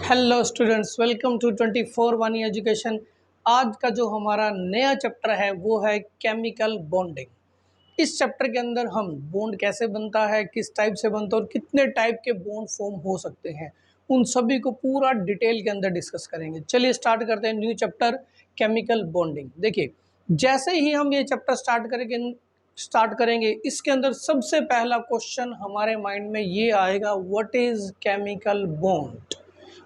Hello students, welcome to 24 वानी education. आज का जो हमारा नया चैप्टर है वो है केमिकल बॉन्डिंग। इस चैप्टर के अंदर हम बॉन्ड कैसे बनता है, किस टाइप से बनता है और कितने टाइप के बॉन्ड फॉर्म हो सकते हैं, उन सभी को पूरा डिटेल के अंदर डिस्कस करेंगे। चलिए स्टार्ट करते हैं न्यू चैप्टर केमिकल बॉन्डिंग। देखिए, जैसे ही हम ये चैप्टर स्टार्ट करेंगे इसके अंदर सबसे पहला क्वेश्चन हमारे माइंड में ये आएगा, what is chemical bond.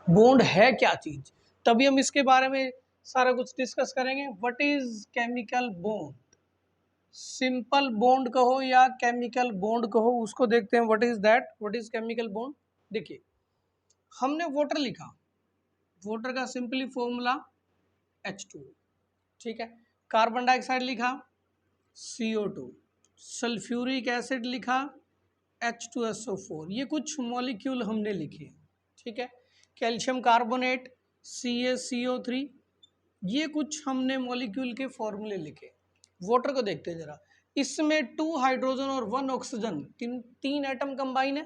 Bond है क्या चीज, तभी हम इसके बारे में सारा कुछ डिस्कस करेंगे। What is chemical bond, simple bond कहो या केमिकल बॉन्ड कहो, उसको देखते हैं। What is that, what is chemical bond. देखिए, हमने वाटर लिखा, वाटर का सिंपली फॉर्मूला H2, ठीक है। कार्बन डाइऑक्साइड लिखा CO2, सल्फ्यूरिक एसिड लिखा H2SO4। ये कुछ मॉलिक्यूल हमने लिखे, ठीक है। कैल्शियम कार्बोनेट CaCO3, ये कुछ हमने मॉलिक्यूल के फॉर्मूले लिखे। वाटर को देखते हैं जरा, इसमें 2 हाइड्रोजन और 1 ऑक्सीजन, तीन एटम कंबाइन है।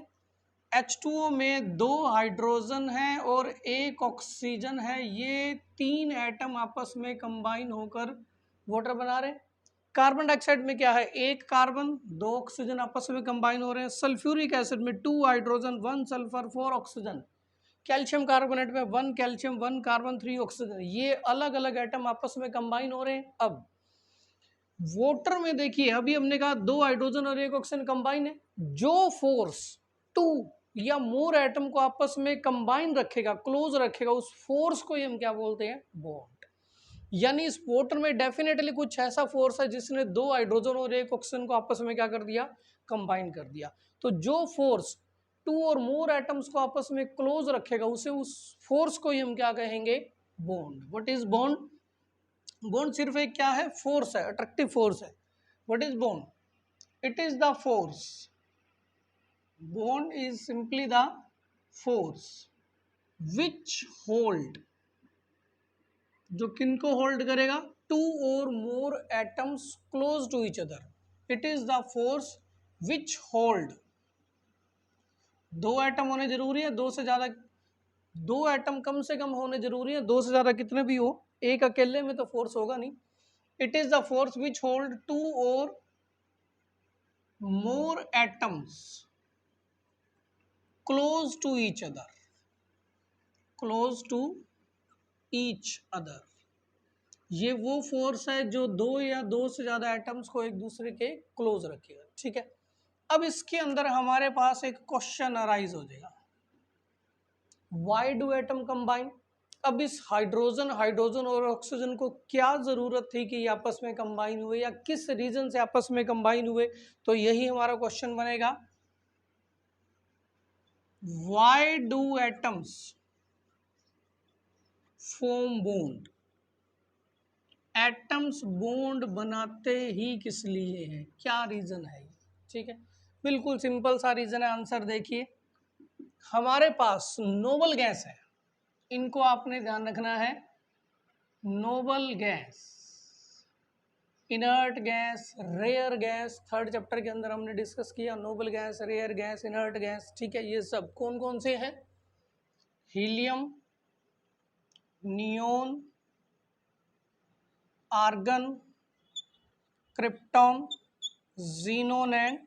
H2O में 2 हाइड्रोजन है और 1 ऑक्सीजन है, ये 3 एटम आपस में कंबाइन होकर वाटर बना रहे हैं। कार्बन डाइऑक्साइड में क्या है, 1 कार्बन 2 ऑक्सीजन आपस में कंबाइन हो रहे हैं। सल्फ्यूरिक एसिड में 2 hydrogen 1 sulphur 4 oxygen. Calcium carbonate में 1 कैल्शियम 1 कार्बन 3 ऑक्सीजन। ये अलग अलग एटम आपस में कंबाइन हो रहे हैं। अब वाटर में देखिए, अभी हमने कहा 2 हाइड्रोजन और 1 ऑक्सीजन कंबाइन है। जो फोर्स 2 या मोर एटम को आपस में कंबाइन रखेगा, क्लोज रखेगा, उस फोर्स को ही हम क्या बोलते हैं, बॉन्ड। यानी इस वाटर में डेफिनेटली कुछ ऐसा फोर्स है जिसने 2 हाइड्रोजन और 1 ऑक्सीजन को आपस में क्या कर दिया, कंबाइन कर दिया। तो जो फोर्स 2 और मोर एटम्स को आपस में क्लोज रखेगा, उसे उस फोर्स को ही हम क्या कहेंगे, bond. What is bond, bond सिर्फ एक क्या है, फोर्स है, अट्रैक्टिव फोर्स है। What is bond, it is the force, bond is simply the force which hold, जो किनको होल्ड करेगा, 2 और more atoms close to each other. It is the force which hold, 2 atom होने जरूरी है, 2 से ज्यादा, 2 एटम कम से कम होने जरूरी है, 2 से ज्यादा कितने भी हो, एक अकेले में तो फोर्स होगा नहीं। It is the force which hold 2 और more atoms close to each other, close to each other. ये वो फोर्स है जो 2 या 2 से ज्यादा एटम्स को एक दूसरे के क्लोज रखेगा, ठीक है। अब इसके अंदर हमारे पास एक क्वेश्चन अराइज हो जाएगा, व्हाई डू एटम कंबाइन। अब इस हाइड्रोजन और ऑक्सीजन को क्या जरूरत थी कि ये आपस में कंबाइन हुए, या किस रीजन से आपस में कंबाइन हुए, तो यही हमारा क्वेश्चन बनेगा, why do atoms form bond. Atoms bond बनाते ही किस लिए हैं, क्या रीजन है, ठीक है। बिल्कुल सिंपल सा रीजन है, आंसर देखिए। हमारे पास नोबल गैस है, इनको आपने ध्यान रखना है। Noble gas, inert gas, rare gas, third chapter के अंदर हमने डिस्कस किया noble gas, rare gas, inert gas, ठीक है। ये सब कौन कौन से हैं, helium, neon, argon, krypton, xenon and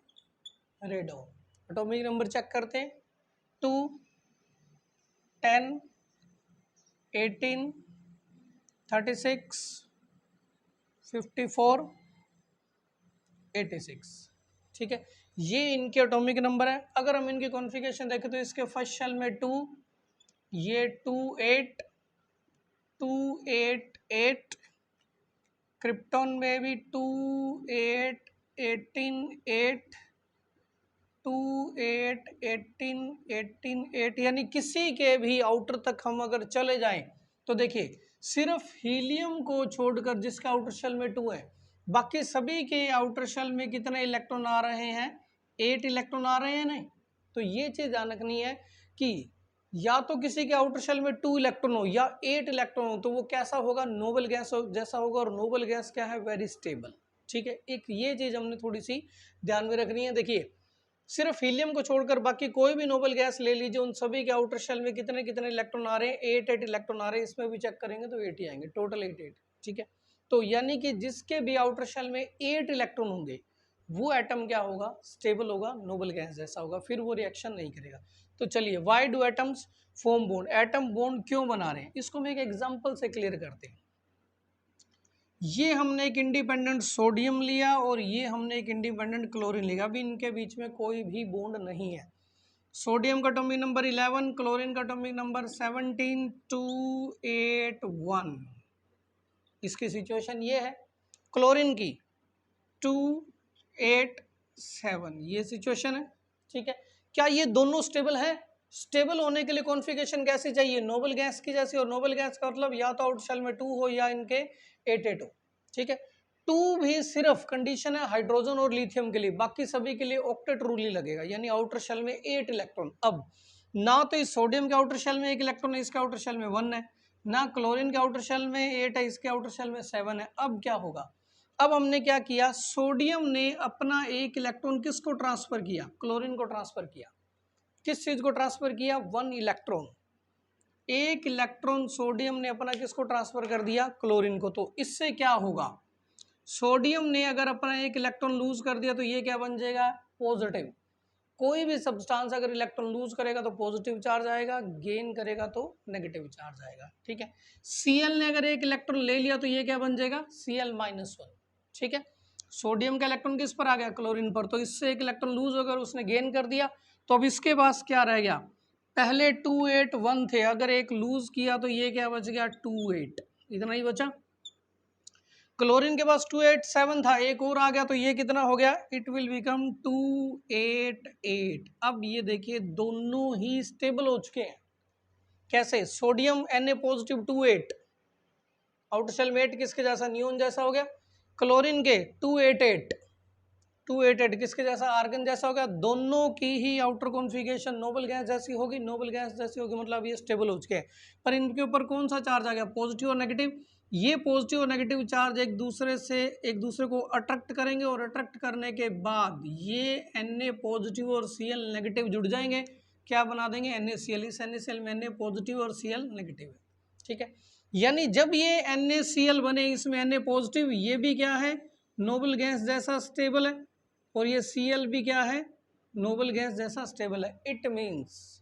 radon. Atomic number check करते हैं, 2, 10, 18, 36, 54, 86, ठीक है। ये इनके एटॉमिक नंबर है। अगर हम इनके कॉन्फ़िगरेशन देखें तो इसके फर्स्ट शेल में 2, ये 2, 8, 2, 8, 8, क्रिप्टॉन में भी 2, 8, 18, 8, 2, 8, 18, 18, 8, यानी किसी के भी आउटर तक हम अगर चले जाएं तो देखिए, सिर्फ हीलियम को छोड़कर जिसका आउटर शेल में 2 है, बाकी सभी के आउटर शेल में कितने इलेक्ट्रॉन आ रहे हैं, 8 इलेक्ट्रॉन आ रहे हैं। नहीं, तो ये चीज ध्यान रखनी है कि या तो किसी के आउटर शेल में 2 इलेक्ट्रॉन हो या 8 इलेक्ट्रॉन हो, तो वो कैसा होगा, नोबल गैस जैसा होगा। और नोबल गैस क्या है, वेरी स्टेबल, ठीक है। एक ये चीज हमने थोड़ी सी ध्यान में रखनी है। देखिए, सिर्फ हीलियम को छोड़कर बाकी कोई भी नोबल गैस ले लीजिए, उन सभी के आउटर शेल में कितने कितने इलेक्ट्रॉन आ रहे हैं, 8 इलेक्ट्रॉन आ रहे हैं। इसमें भी चेक करेंगे तो 8 ही आएंगे, टोटल 8। ठीक है, तो यानी कि जिसके भी आउटर शेल में 8 इलेक्ट्रॉन होंगे वो एटम क्या होगा, स्टेबल होगा, नोबल गैस जैसा होगा, फिर वो रिएक्शन नहीं करेगा। तो चलिए, why do atoms form bond, atom bond क्यों बना रहे हैं, इसको हम एक एग्जांपल से क्लियर करते हैं। ये हमने एक इंडिपेंडेंट सोडियम लिया और ये हमने एक इंडिपेंडेंट क्लोरीन लिया। अभी इनके बीच में कोई भी बॉन्ड नहीं है। सोडियम का एटॉमिक नंबर 11, क्लोरीन का एटॉमिक नंबर 17, 281। इसकी सिचुएशन ये है, क्लोरीन की 287, ये सिचुएशन है। ठीक है, क्या ये दोनों स्टेबल है? स्टेबल होने के लिए कॉन्फ़िगरेशन कैसी चाहिए, नोबल गैस की जैसी। और नोबल गैस का मतलब या तो आउटर शेल में 2 हो या इनके 8 हो। ठीक है, 2 भी सिर्फ कंडीशन है हाइड्रोजन और लिथियम के लिए, बाकी सभी के लिए ऑक्टेट रूल ही लगेगा, यानी आउटर शेल में 8 इलेक्ट्रॉन। अब ना तो इस सोडियम के आउटर शेल में 1 इलेक्ट्रॉन है, इसके आउटर शेल में 1 है, ना क्लोरीन के आउटर शेल में 8 है, इसके आउटर शेल में 7 है। अब क्या होगा, अब हमने क्या किया, सोडियम ने अपना 1 इलेक्ट्रॉन किसको ट्रांसफर किया, क्लोरीन को ट्रांसफर किया। किस चीज को ट्रांसफर किया, 1 इलेक्ट्रॉन। 1 इलेक्ट्रॉन सोडियम ने अपना किसको ट्रांसफर कर दिया, क्लोरीन को। तो इससे क्या होगा, सोडियम ने अगर अपना 1 इलेक्ट्रॉन लूज कर दिया तो ये क्या बन जाएगा, पॉजिटिव। कोई भी सब्सटेंस अगर इलेक्ट्रॉन लूज करेगा तो पॉजिटिव चार्ज आएगा, गेन करेगा तो नेगेटिव चार्ज आएगा। ठीक है, Cl ने अगर 1 इलेक्ट्रॉन ले लिया तो ये क्या बन जाएगा, Cl-1। ठीक है, सोडियम का इलेक्ट्रॉन किस पर आ गया, क्लोरीन पर, तो इससे 1 इलेक्ट्रॉन लूज होकर उसने गेन कर दिया। तो अब इसके पास क्या रह गया, पहले 281 थे, अगर एक लूज किया तो ये क्या बच गया, 28, इतना ही बचा। क्लोरीन के पास 287 था, एक और आ गया तो ये कितना हो गया, इट विल बिकम 288। अब ये देखिए दोनों ही स्टेबल हो चुके हैं। कैसे, sodium Na positive 28, outer shell में 8 किसके जैसा, नियोन जैसा हो गया। क्लोरीन के 288, 288 किसके जैसा, आर्गन जैसा हो गया। दोनों की ही आउटर कॉन्फ़िगरेशन नोबल गैस जैसी होगी, नोबल गैस जैसी होगी, मतलब ये स्टेबल हो चुके हैं। पर इनके ऊपर कौन सा चार्ज आ गया, पॉजिटिव और नेगेटिव। ये पॉजिटिव और नेगेटिव चार्ज एक दूसरे को अट्रैक्ट करेंगे और अट्रैक्ट करने के बाद ये Na पॉजिटिव और Cl नेगेटिव जुड़ जाएंगे, क्या बना देंगे, NaCl। इस NaCl में Na पॉजिटिव और Cl नेगेटिव है। ठीक है, यानी जब ये NaCl बने, इसमें Na पॉजिटिव, ये भी क्या है, नोबल गैस जैसा स्टेबल है, और ये Cl भी क्या है, नोबल गैस जैसा स्टेबल है। इट मीन्स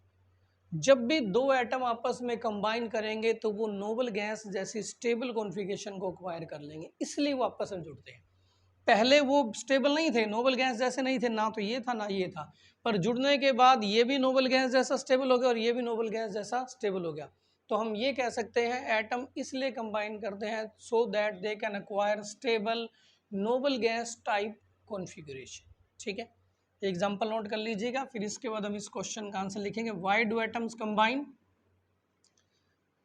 जब भी दो एटम आपस में कंबाइन करेंगे तो वो नोबल गैस जैसी स्टेबल कॉन्फ़िगरेशन को एक्वायर कर लेंगे, इसलिए वो आपस में जुड़ते हैं। पहले वो स्टेबल नहीं थे, नोबल गैस जैसे नहीं थे, ना तो ये था ना ये था, पर जुड़ने के बाद ये भी नोबल गैस जैसा स्टेबल हो गया और ये भी नोबल गैस जैसा स्टेबल हो गया। तो हम ये कह सकते हैं एटम इसलिए कंबाइन करते हैं so that they can acquire stable noble gas type configuration. ठीक है, एग्जाम्पल नोट कर लीजिएगा, फिर इसके बाद हम इस क्वेश्चन का आंसर लिखेंगे। व्हाई डू एटम्स कंबाइन,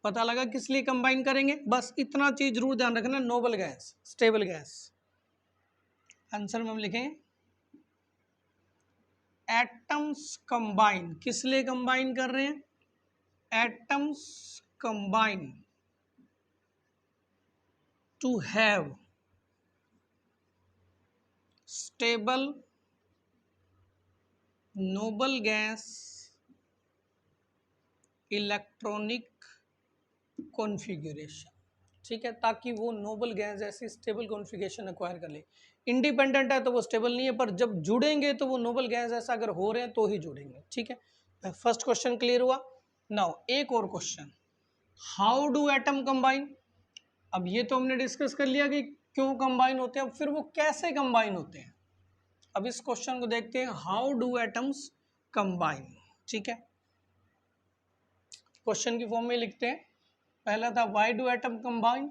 पता लगा किस लिए कंबाइन करेंगे, बस इतना चीज जरूर ध्यान रखना, noble gas, stable gas. Answer में हम लिखेंगे एटम्स कंबाइन, किस लिए कंबाइन कर रहे हैं, atoms combine to have stable noble gas electronic configuration. ठीक है, ताकि वो नोबल गैस जैसी स्टेबल कॉन्फ़िगरेशन एक्वायर कर ले। इंडिपेंडेंट है तो वो स्टेबल नहीं है, पर जब जुड़ेंगे तो वो नोबल गैस जैसा अगर हो रहे हैं तो ही जुड़ेंगे। ठीक है, फर्स्ट क्वेश्चन क्लियर हुआ। नाउ एक और question, how do atom combine. अब ये तो हमने डिस्कस कर लिया कि क्यों कंबाइन होते हैं, अब फिर वो कैसे कंबाइन होते हैं। अब इस क्वेश्चन को देखते हैं, हाउ डू एटम्स कंबाइन। ठीक है, क्वेश्चन की फॉर्म में लिखते हैं। पहला था why do atom combine,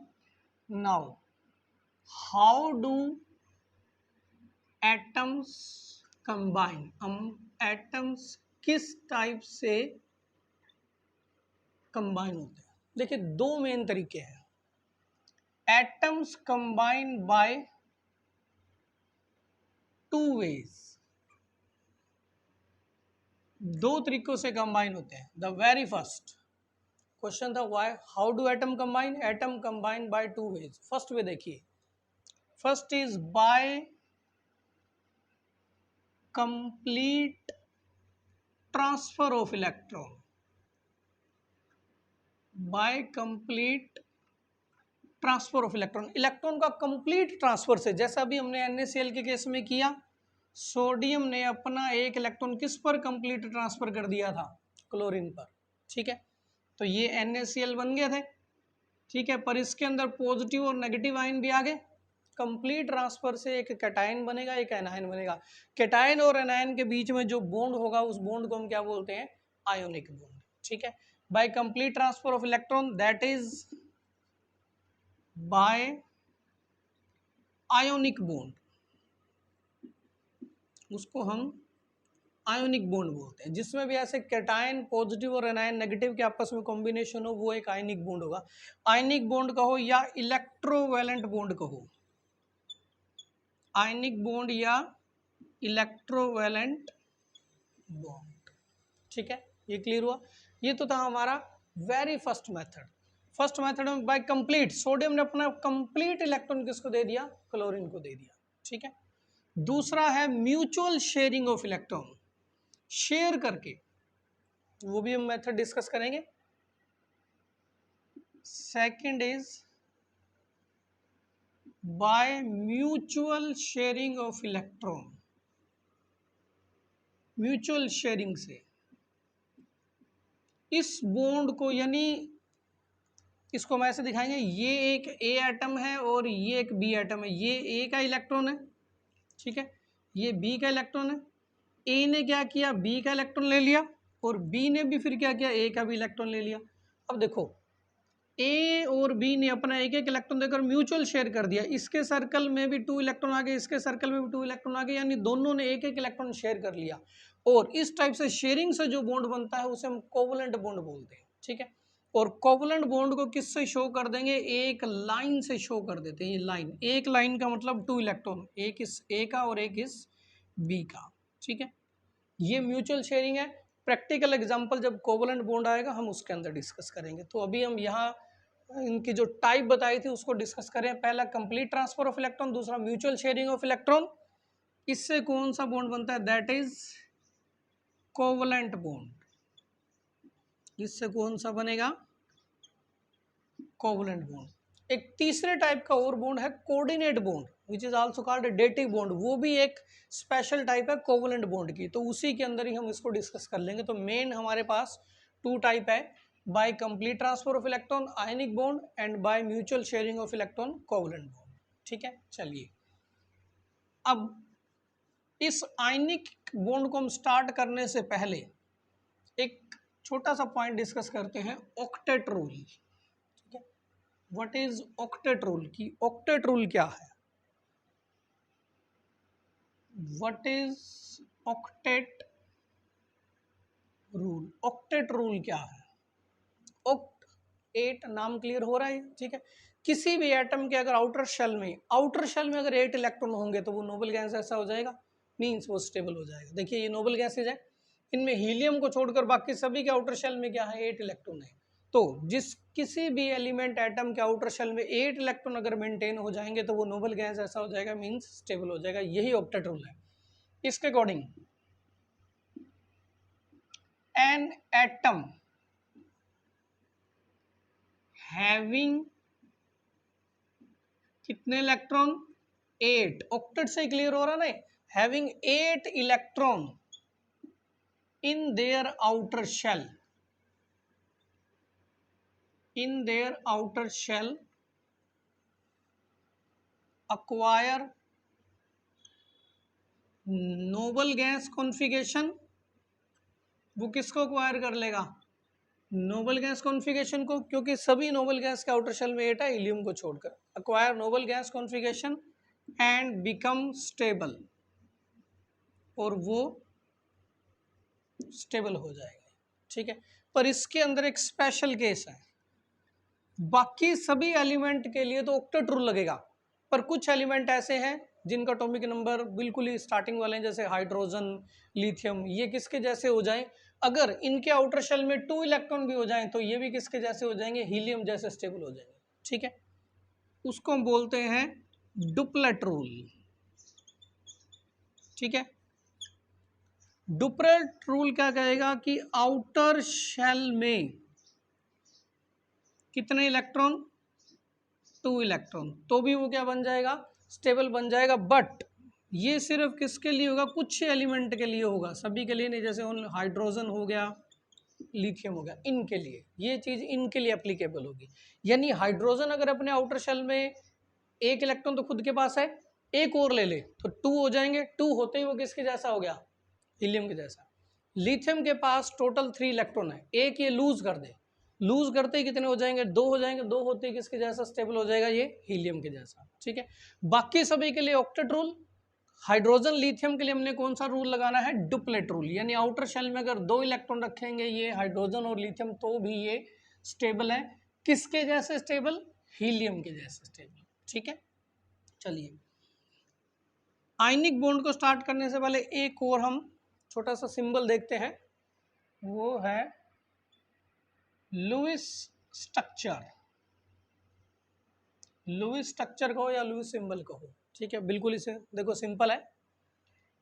now how do atoms combine, हम एटम्स किस टाइप से कंबाइन होते हैं। देखिए दो मेन तरीके हैं, atoms combine by two ways, दो तरीकों से कंबाइन होते हैं। द वेरी फर्स्ट क्वेश्चन था why, how do atom combine, atom combine by two ways. First way देखिए, first is by complete transfer of electron, by complete transfer of electron, electron का complete transfer से, जैसा भी हमने NaCl के case में किया, सोडियम ने अपना एक इलेक्ट्रॉन किस पर कंप्लीट ट्रांसफर कर दिया था, क्लोरीन पर, ठीक है। तो ये NaCl बन गए थे, ठीक है, पर इसके अंदर पॉजिटिव और नेगेटिव आयन भी आ गए। कंप्लीट ट्रांसफर से एक कैटायन बनेगा, एक एनायन बनेगा। कैटायन और एनायन के बीच में जो बॉन्ड होगा उस बॉन्ड को हम क्या बोलते हैं, आयोनिक बॉन्ड, ठीक है। By complete transfer of electron, that is by ionic bond, उसको हम आयोनिक बॉन्ड बोलते हैं। जिसमें भी ऐसे कैटायन पॉजिटिव और एनायन नेगेटिव के आपस में कॉम्बिनेशन हो, वो एक आयनिक बॉन्ड होगा। आयनिक बॉन्ड कहो या इलेक्ट्रोवैलेंट बॉन्ड कहो, आयनिक बॉन्ड या इलेक्ट्रोवैलेंट बॉन्ड, ठीक है। ये क्लियर हुआ। ये तो था हमारा very first method. First method में बाय कंप्लीट, सोडियम ने अपना कंप्लीट इलेक्ट्रॉन किसको दे दिया, क्लोरीन को दे दिया, ठीक है। दूसरा है mutual sharing of electron, share करके, वो भी हम मेथड डिस्कस करेंगे। Second is by mutual sharing of electron, mutual sharing से इस बॉन्ड को, यानी इसको हम ऐसे दिखाएंगे, ये एक ए एटम है और ये एक बी एटम है, ये ए का इलेक्ट्रॉन है, ठीक है, ये बी का इलेक्ट्रॉन है। ए ने क्या किया, बी का इलेक्ट्रॉन ले लिया, और बी ने भी फिर क्या किया, ए का भी इलेक्ट्रॉन ले लिया। अब देखो, ए और बी ने अपना एक एक इलेक्ट्रॉन देकर म्यूचुअल शेयर कर दिया, इसके सर्कल में भी 2 इलेक्ट्रॉन आ गए, इसके सर्कल में भी 2 इलेक्ट्रॉन आ गए, यानी दोनों ने एक एक इलेक्ट्रॉन शेयर कर लिया। और इस टाइप से शेयरिंग से जो बॉन्ड बनता है उसे हम कोवलेंट बॉन्ड बोलते हैं, ठीक है। और कोवलेंट बॉन्ड को किससे शो कर देंगे, एक लाइन से शो कर देते हैं। ये लाइन, एक लाइन का मतलब 2 इलेक्ट्रॉन, एक इस ए का और एक इस बी का, ठीक है। ये म्यूचुअल शेयरिंग है। प्रैक्टिकल एग्जांपल जब कोवलेंट बॉन्ड आएगा हम उसके अंदर डिस्कस करेंगे। तो अभी हम यहाँ इनकी जो टाइप बताई थी उसको डिस्कस करें। पहला कंप्लीट ट्रांसफर ऑफ इलेक्ट्रॉन, दूसरा म्यूचुअल शेयरिंग ऑफ इलेक्ट्रॉन। इससे कौन सा बॉन्ड बनता है, दैट इज कोवलेंट बॉन्ड। इससे कौन सा बनेगा, कोवलेंट बॉन्ड। एक तीसरे टाइप का और बॉन्ड है coordinate bond, which is also called dative bond. वो भी एक स्पेशल टाइप है कोवलेंट बॉन्ड की, तो उसी के अंदर ही हम इसको डिस्कस कर लेंगे। तो मेन हमारे पास 2 टाइप है, by complete transfer of electron ionic bond, and by mutual sharing of electron covalent bond, ठीक है। चलिए, अब इस आयनिक बॉन्ड को हम स्टार्ट करने से पहले एक छोटा सा पॉइंट डिस्कस करते हैं, octet rule. What is octet rule, की ऑक्टेट रूल क्या है, what is octet rule. Octet rule क्या है, ऑक्ट 8, नाम क्लियर हो रहा है, ठीक है। किसी भी एटम के अगर आउटर शेल में अगर 8 इलेक्ट्रॉन होंगे तो वो नोबल गैस ऐसा हो जाएगा, मीन्स वो स्टेबल हो जाएगा। देखिए ये नोबल गैसेज है, इनमें हीलियम को छोड़कर बाकी सभी के आउटर शेल में क्या है, 8 इलेक्ट्रॉन है। तो जिस किसी भी एलिमेंट एटम के आउटर शेल में 8 इलेक्ट्रॉन अगर मेंटेन हो जाएंगे तो वो नोबल गैस ऐसा हो जाएगा, मीन्स स्टेबल हो जाएगा। यही ऑक्टेट रूल है। इसके अकॉर्डिंग एन एटम हैविंग कितने इलेक्ट्रॉन, 8, ऑक्टेट से क्लियर हो रहा ना, having 8 electron in their outer shell, acquire noble gas configuration। वो किसको अक्वायर कर लेगा, नोबल गैस कॉन्फ़िगरेशन को, क्योंकि सभी नोबल गैस के आउटर शेल में 8 है हीलियम को छोड़कर। Acquire noble gas configuration and become stable, और वो स्टेबल हो जाएगा, ठीक है। पर इसके अंदर एक स्पेशल केस है, बाकी सभी एलिमेंट के लिए तो ऑक्टेट रूल लगेगा, पर कुछ एलिमेंट ऐसे हैं जिनका एटॉमिक नंबर बिल्कुल ही स्टार्टिंग वाले हैं, जैसे हाइड्रोजन, लिथियम, ये किसके जैसे हो जाएं, अगर इनके आउटर शेल में 2 इलेक्ट्रॉन भी हो जाएं तो ये भी किसके जैसे हो जाएंगे, हीलियम जैसे स्टेबल हो जाएंगे, ठीक है। उसको हम बोलते हैं डुप्लेट रूल, ठीक है। डुपरेट रूल क्या कहेगा कि आउटर शेल में कितने इलेक्ट्रॉन, 2 इलेक्ट्रॉन, तो भी वो क्या बन जाएगा, स्टेबल बन जाएगा। बट ये सिर्फ किसके लिए होगा, कुछ एलिमेंट के लिए होगा, सभी के लिए नहीं। जैसे हाइड्रोजन हो गया, लिथियम हो गया, इनके लिए ये चीज़ इनके लिए एप्लीकेबल होगी। यानी हाइड्रोजन अगर अपने आउटर शेल में एक इलेक्ट्रॉन तो खुद के पास है, एक और ले ले तो 2 हो जाएंगे, 2 होते ही वो किसके जैसा हो गया, हीलियम के जैसा। लिथियम के पास टोटल 3 इलेक्ट्रॉन है, एक ये लूज कर दे, लूज करते ही कितने हो जाएंगे, 2 हो जाएंगे, 2 होते ही किसके जैसा स्टेबल हो जाएगा, ये हीलियम के जैसा। ठीक है, बाकी सभी के लिए ऑक्टेट रूल, हाइड्रोजन लिथियम के लिए हमने कौन सा रूल लगाना है, डुप्लेट रूल। यानी आउटर शेल में अगर 2 इलेक्ट्रॉन रखेंगे ये हाइड्रोजन और लिथियम तो भी ये स्टेबल है, किसके जैसे स्टेबल, हीलियम के जैसे स्टेबल। ठीक है, चलिए आयनिक बॉन्ड को स्टार्ट करने से पहले एक और हम छोटा सा सिंबल देखते हैं, वो है लुईस स्ट्रक्चर। लुईस स्ट्रक्चर कहो या लुईस सिंबल कहो, ठीक है, बिल्कुल इसे देखो सिंपल है।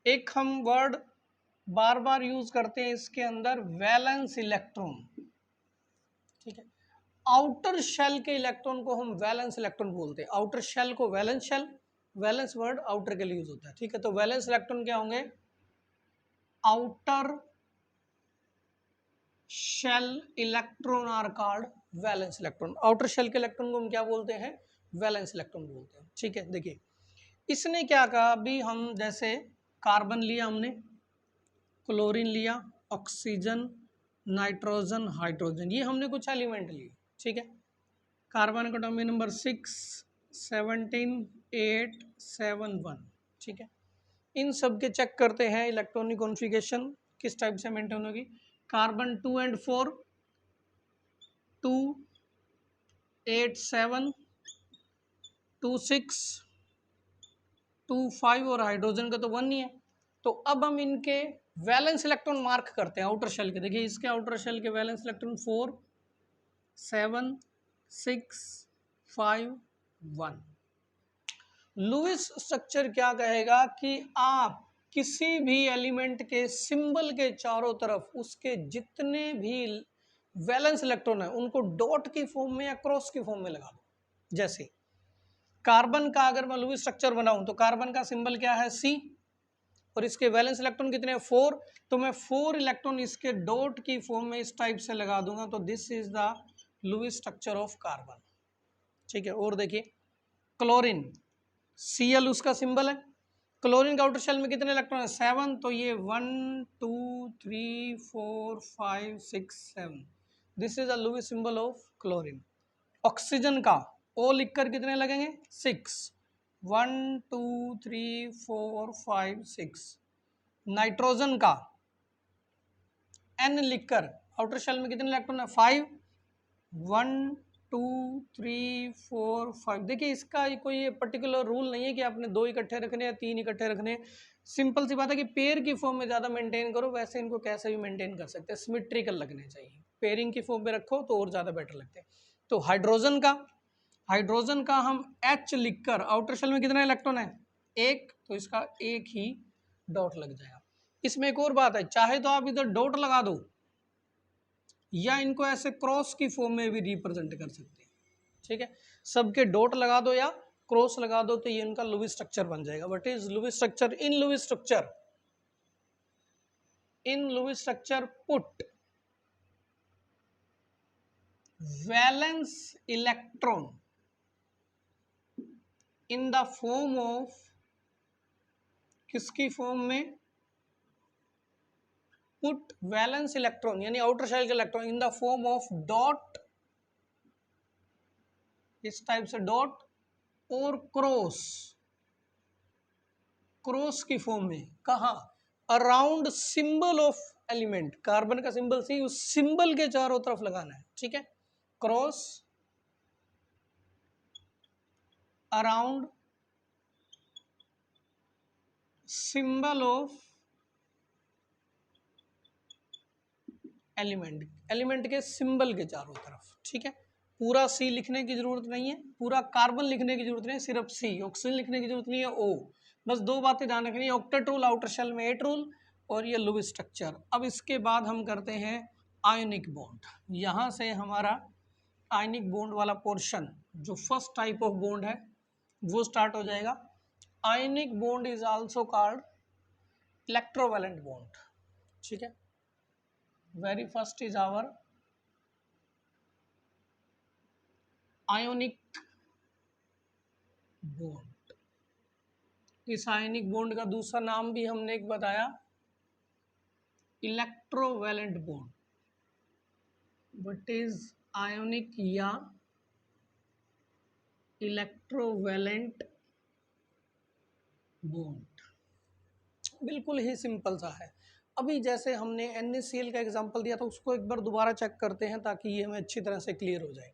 एक हम वर्ड बार बार यूज करते हैं इसके अंदर, वैलेंस इलेक्ट्रॉन। ठीक है, आउटर शेल के इलेक्ट्रॉन को हम वैलेंस इलेक्ट्रॉन बोलते हैं, आउटर शेल को valence shell, valence word outer के लिए यूज होता है। ठीक है, तो वैलेंस इलेक्ट्रॉन क्या होंगे, outer shell electron are called valence electron. Outer shell के इलेक्ट्रॉन को हम क्या बोलते हैं, वैलेंस इलेक्ट्रॉन बोलते हैं। ठीक है, देखिए इसने क्या कहा, अभी हम जैसे कार्बन लिया हमने, क्लोरीन लिया, ऑक्सीजन, नाइट्रोजन, हाइड्रोजन, ये हमने कुछ एलिमेंट लिए। ठीक है, कार्बन का एटॉमिक नंबर 6, 17, 8, 7, 1। ठीक है, इन सब के चेक करते हैं इलेक्ट्रॉनिक कॉन्फ़िगरेशन किस टाइप से मेंटेन होगी। कार्बन 2 and 4, 2, 8, 7, 2, 6, 2, 5 और हाइड्रोजन का तो 1 ही है। तो अब हम इनके वैलेंस इलेक्ट्रॉन मार्क करते हैं आउटर शेल के। देखिए इसके आउटर शेल के वैलेंस इलेक्ट्रॉन 4, 7, 6, 5, 1। लुईस स्ट्रक्चर क्या कहेगा कि आप किसी भी एलिमेंट के सिंबल के चारों तरफ उसके जितने भी वैलेंस इलेक्ट्रॉन है उनको डॉट की फॉर्म में या क्रॉस की फॉर्म में लगा दो। जैसे कार्बन का अगर मैं लुईस स्ट्रक्चर बनाऊं तो कार्बन का सिंबल क्या है, C, और इसके वैलेंस इलेक्ट्रॉन कितने हैं, 4, तो मैं 4 इलेक्ट्रॉन इसके डॉट की फॉर्म में इस टाइप से लगा दूंगा, तो this is the Lewis structure of carbon. ठीक है, और देखिए क्लोरीन, Cl उसका सिंबल है, क्लोरीन का आउटर शेल में कितने इलेक्ट्रॉन है, 7, तो ये 1, 2, 3, 4, 5, 6, 7, this is a Lewis symbol of chlorine. Oxygen का O लिखकर कितने लगेंगे, 6, 1, 2, 3, 4, 5, 6। नाइट्रोजन का N लिखकर आउटर शेल में कितने इलेक्ट्रॉन है, 5, 1, 2, 3, 4, 5। देखिए इसका कोई पर्टिकुलर रूल नहीं है कि आपने 2 इकट्ठे रखने या 3 इकट्ठे रखने। सिंपल सी बात है कि पेयर की फॉर्म में ज़्यादा मेंटेन करो, वैसे इनको कैसे भी मेंटेन कर सकते हैं, सिमेट्रिकल लगने चाहिए, पेयरिंग की फॉर्म में रखो तो और ज़्यादा बेटर लगते हैं। तो हाइड्रोजन का हम H लिखकर आउटर शेल में कितना इलेक्ट्रॉन है, 1, तो इसका एक ही डॉट लग जाएगा। इसमें एक और बात है, चाहे तो आप इधर डॉट लगा दो या इनको ऐसे क्रॉस की फॉर्म में भी रिप्रेजेंट कर सकते हैं। ठीक है, सबके डॉट लगा दो या क्रॉस लगा दो तो ये इनका लुईस स्ट्रक्चर बन जाएगा। What is Lewis structure, in Lewis structure put valence electron in the form of, किसकी फॉर्म में, पुट वैलेंस इलेक्ट्रॉन यानी आउटर शेल के electron in the form of dot, इस टाइप से डॉट, और क्रॉस की फॉर्म में, कहा, around symbol of element. Carbon का सिंबल सी, उस सिंबल के चारों तरफ लगाना है। ठीक है, cross around symbol of element के सिंबल के चारों तरफ। ठीक है, पूरा C लिखने की जरूरत नहीं है, पूरा कार्बन लिखने की जरूरत नहीं है, सिर्फ C, ऑक्सीजन लिखने की जरूरत नहीं है, O। बस 2 बातें ध्यान रखनी है, ऑक्टेट रूल आउटर शेल में 8 रूल और ये लुईस स्ट्रक्चर। अब इसके बाद हम करते हैं आयोनिक बॉन्ड। यहाँ से हमारा आयनिक बॉन्ड वाला पोर्शन जो फर्स्ट टाइप ऑफ बॉन्ड है वो स्टार्ट हो जाएगा। Ionic bond is also called electrovalent bond. ठीक है, very first is our ionic bond. इस आयनिक बॉन्ड का दूसरा नाम भी हमने एक बताया, electrovalent bond. What is ionic या इलेक्ट्रोवैलेंट बॉन्ड? बिल्कुल ही सिंपल सा है। अभी जैसे हमने NaCl का एग्जांपल दिया था उसको एक बार दोबारा चेक करते हैं ताकि ये हमें अच्छी तरह से क्लियर हो जाए।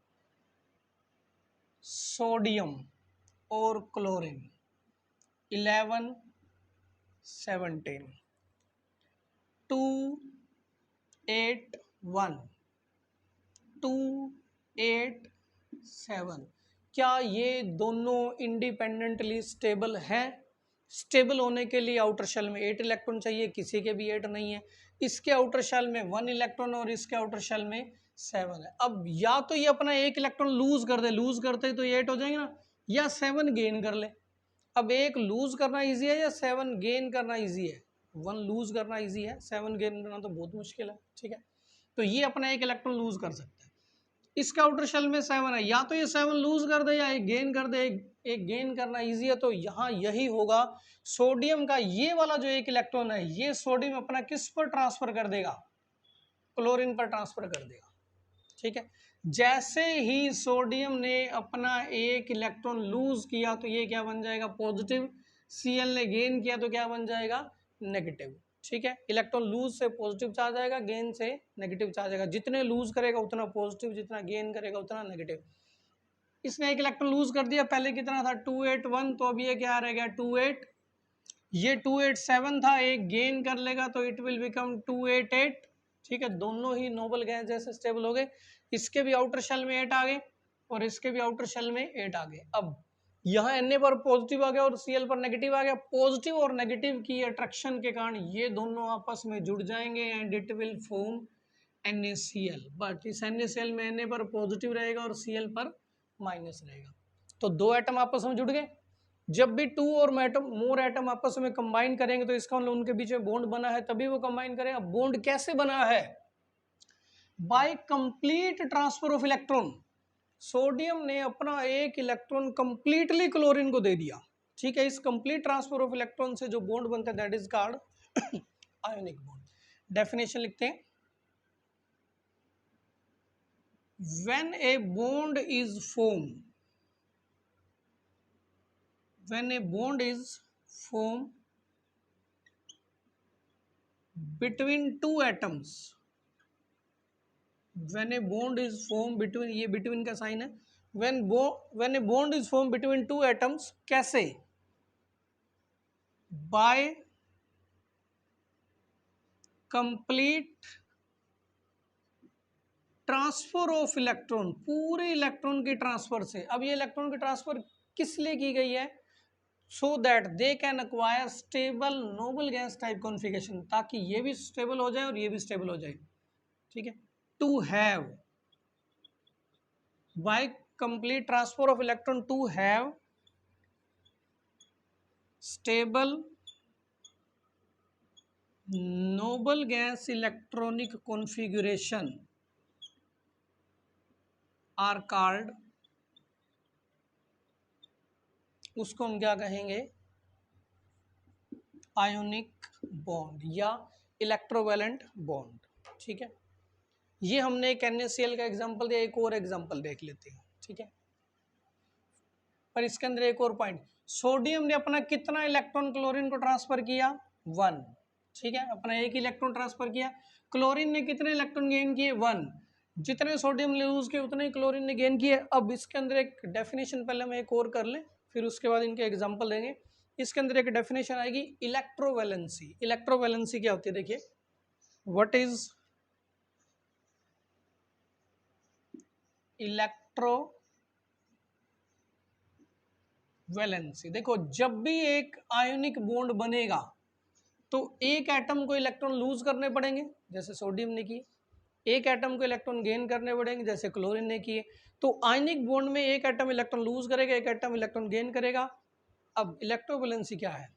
सोडियम और क्लोरीन 11 17 2 8 1 2 8 7। क्या ये दोनों इंडिपेंडेंटली स्टेबल हैं? स्टेबल होने के लिए आउटर शेल में 8 इलेक्ट्रॉन चाहिए, किसी के भी 8 नहीं है। इसके आउटर शेल में 1 इलेक्ट्रॉन और इसके आउटर शेल में 7 है। अब या तो ये अपना 1 इलेक्ट्रॉन लूज कर दे, लूज करते तो ये 8 हो जाएंगे ना, या 7 गेन कर ले। अब एक लूज करना इजी है या 7 गेन करना इजी है? 1 लूज करना इजी है, 7 गेन करना तो बहुत मुश्किल है। ठीक है, तो ये अपना 1 इलेक्ट्रॉन लूज कर सकता है। इसका आउटर शेल में 7 है, या तो ये 7 लूज कर दे या एक गेन कर दे। एक गेन करना इजी है, तो यहाँ यही होगा। सोडियम का ये वाला जो 1 इलेक्ट्रॉन है ये सोडियम अपना किस पर ट्रांसफर कर देगा? क्लोरीन पर ट्रांसफर कर देगा। ठीक है, जैसे ही सोडियम ने अपना 1 इलेक्ट्रॉन लूज किया तो ये क्या बन जाएगा? पॉजिटिव। Cl ने गेन किया तो क्या बन जाएगा? नेगेटिव। ठीक है, इलेक्ट्रॉन लूज से पॉजिटिव चार्ज आएगा, गेन से नेगेटिव चार्ज आएगा। जितने लूज करेगा उतना पॉजिटिव, जितना गेन करेगा उतना नेगेटिव। इसने 1 इलेक्ट्रॉन लूज कर दिया, पहले कितना था? 281, तो अब ये क्या रह गया? 28। ये 287 था, एक गेन कर लेगा तो इट विल बिकम 288। ठीक है, दोनों ही नोबल गैस जैसे स्टेबल हो गए। इसके भी आउटर शेल में 8 आ गए और इसके भी आउटर शेल में 8 आ गए। अब यहाँ Na पर पॉजिटिव आ गया और Cl पर नेगेटिव आ गया। पॉजिटिव और नेगेटिव की अट्रैक्शन के कारण ये दोनों आपस में जुड़ जाएंगे and it will form NaCl। But इस NaCl में Na पर पॉजिटिव रहेगा और Cl पर माइनस रहेगा। तो दो एटम आपस में जुड़ गए। जब भी 2 और मोर एटम आपस में कंबाइन करेंगे तो इसका मतलब उनके बीच में बॉन्ड बना है, तभी वो कंबाइन करें। बॉन्ड कैसे बना है? By complete transfer of electron. Sodium ने अपना 1 इलेक्ट्रॉन कंप्लीटली क्लोरीन को दे दिया। ठीक है, इस कंप्लीट ट्रांसफर ऑफ इलेक्ट्रॉन से जो बॉन्ड बनता है that is called ionic bond. Definition लिखते हैं, when a bond is form, when a bond is formed between two atoms, when a bond is formed between, ये between का sign है, when a bond is formed between two atoms, कैसे? by complete transfer of electron, पूरे electron की transfer से। अब ये electron की ट्रांसफर किस लिए की गई है? so that they can acquire stable noble gas type configuration, ताकि ये भी स्टेबल हो जाए और ये भी स्टेबल हो जाए। ठीक है, to have, by complete transfer of electron, to have stable noble gas electronic configuration are called, उसको हम क्या कहेंगे? आयोनिक बॉन्ड या इलेक्ट्रोवैलेंट बॉन्ड। ठीक है, ये हमने एक NaCl का एग्जांपल दिया, एक और एग्जांपल देख लेते हैं। ठीक है, पर इसके अंदर एक और पॉइंट, सोडियम ने अपना कितना इलेक्ट्रॉन क्लोरीन को ट्रांसफर किया? 1। ठीक है, अपना 1 इलेक्ट्रॉन ट्रांसफर किया। क्लोरीन ने कितने इलेक्ट्रॉन गेन किए? 1। जितने सोडियम ने यूज किए उतने क्लोरीन ने गेन किए। अब इसके अंदर एक डेफिनेशन पहले हम एक और कर लें, फिर उसके बाद इनके एग्जाम्पल देंगे। इसके अंदर एक डेफिनेशन आएगी इलेक्ट्रोवैलेंसी। इलेक्ट्रोवैलेंसी क्या होती है? देखिए, व्हाट इज इलेक्ट्रो वैलेंसी। देखो, जब भी एक आयोनिक बॉन्ड बनेगा तो एक एटम को इलेक्ट्रॉन लूज करने पड़ेंगे जैसे सोडियम ने किए, एक एटम को इलेक्ट्रॉन गेन करने पड़ेंगे जैसे क्लोरीन ने किए। तो आयनिक बॉन्ड में एक एटम इलेक्ट्रॉन लूज करेगा, एक एटम इलेक्ट्रॉन गेन करेगा। अब इलेक्ट्रोवैलेंसी क्या है?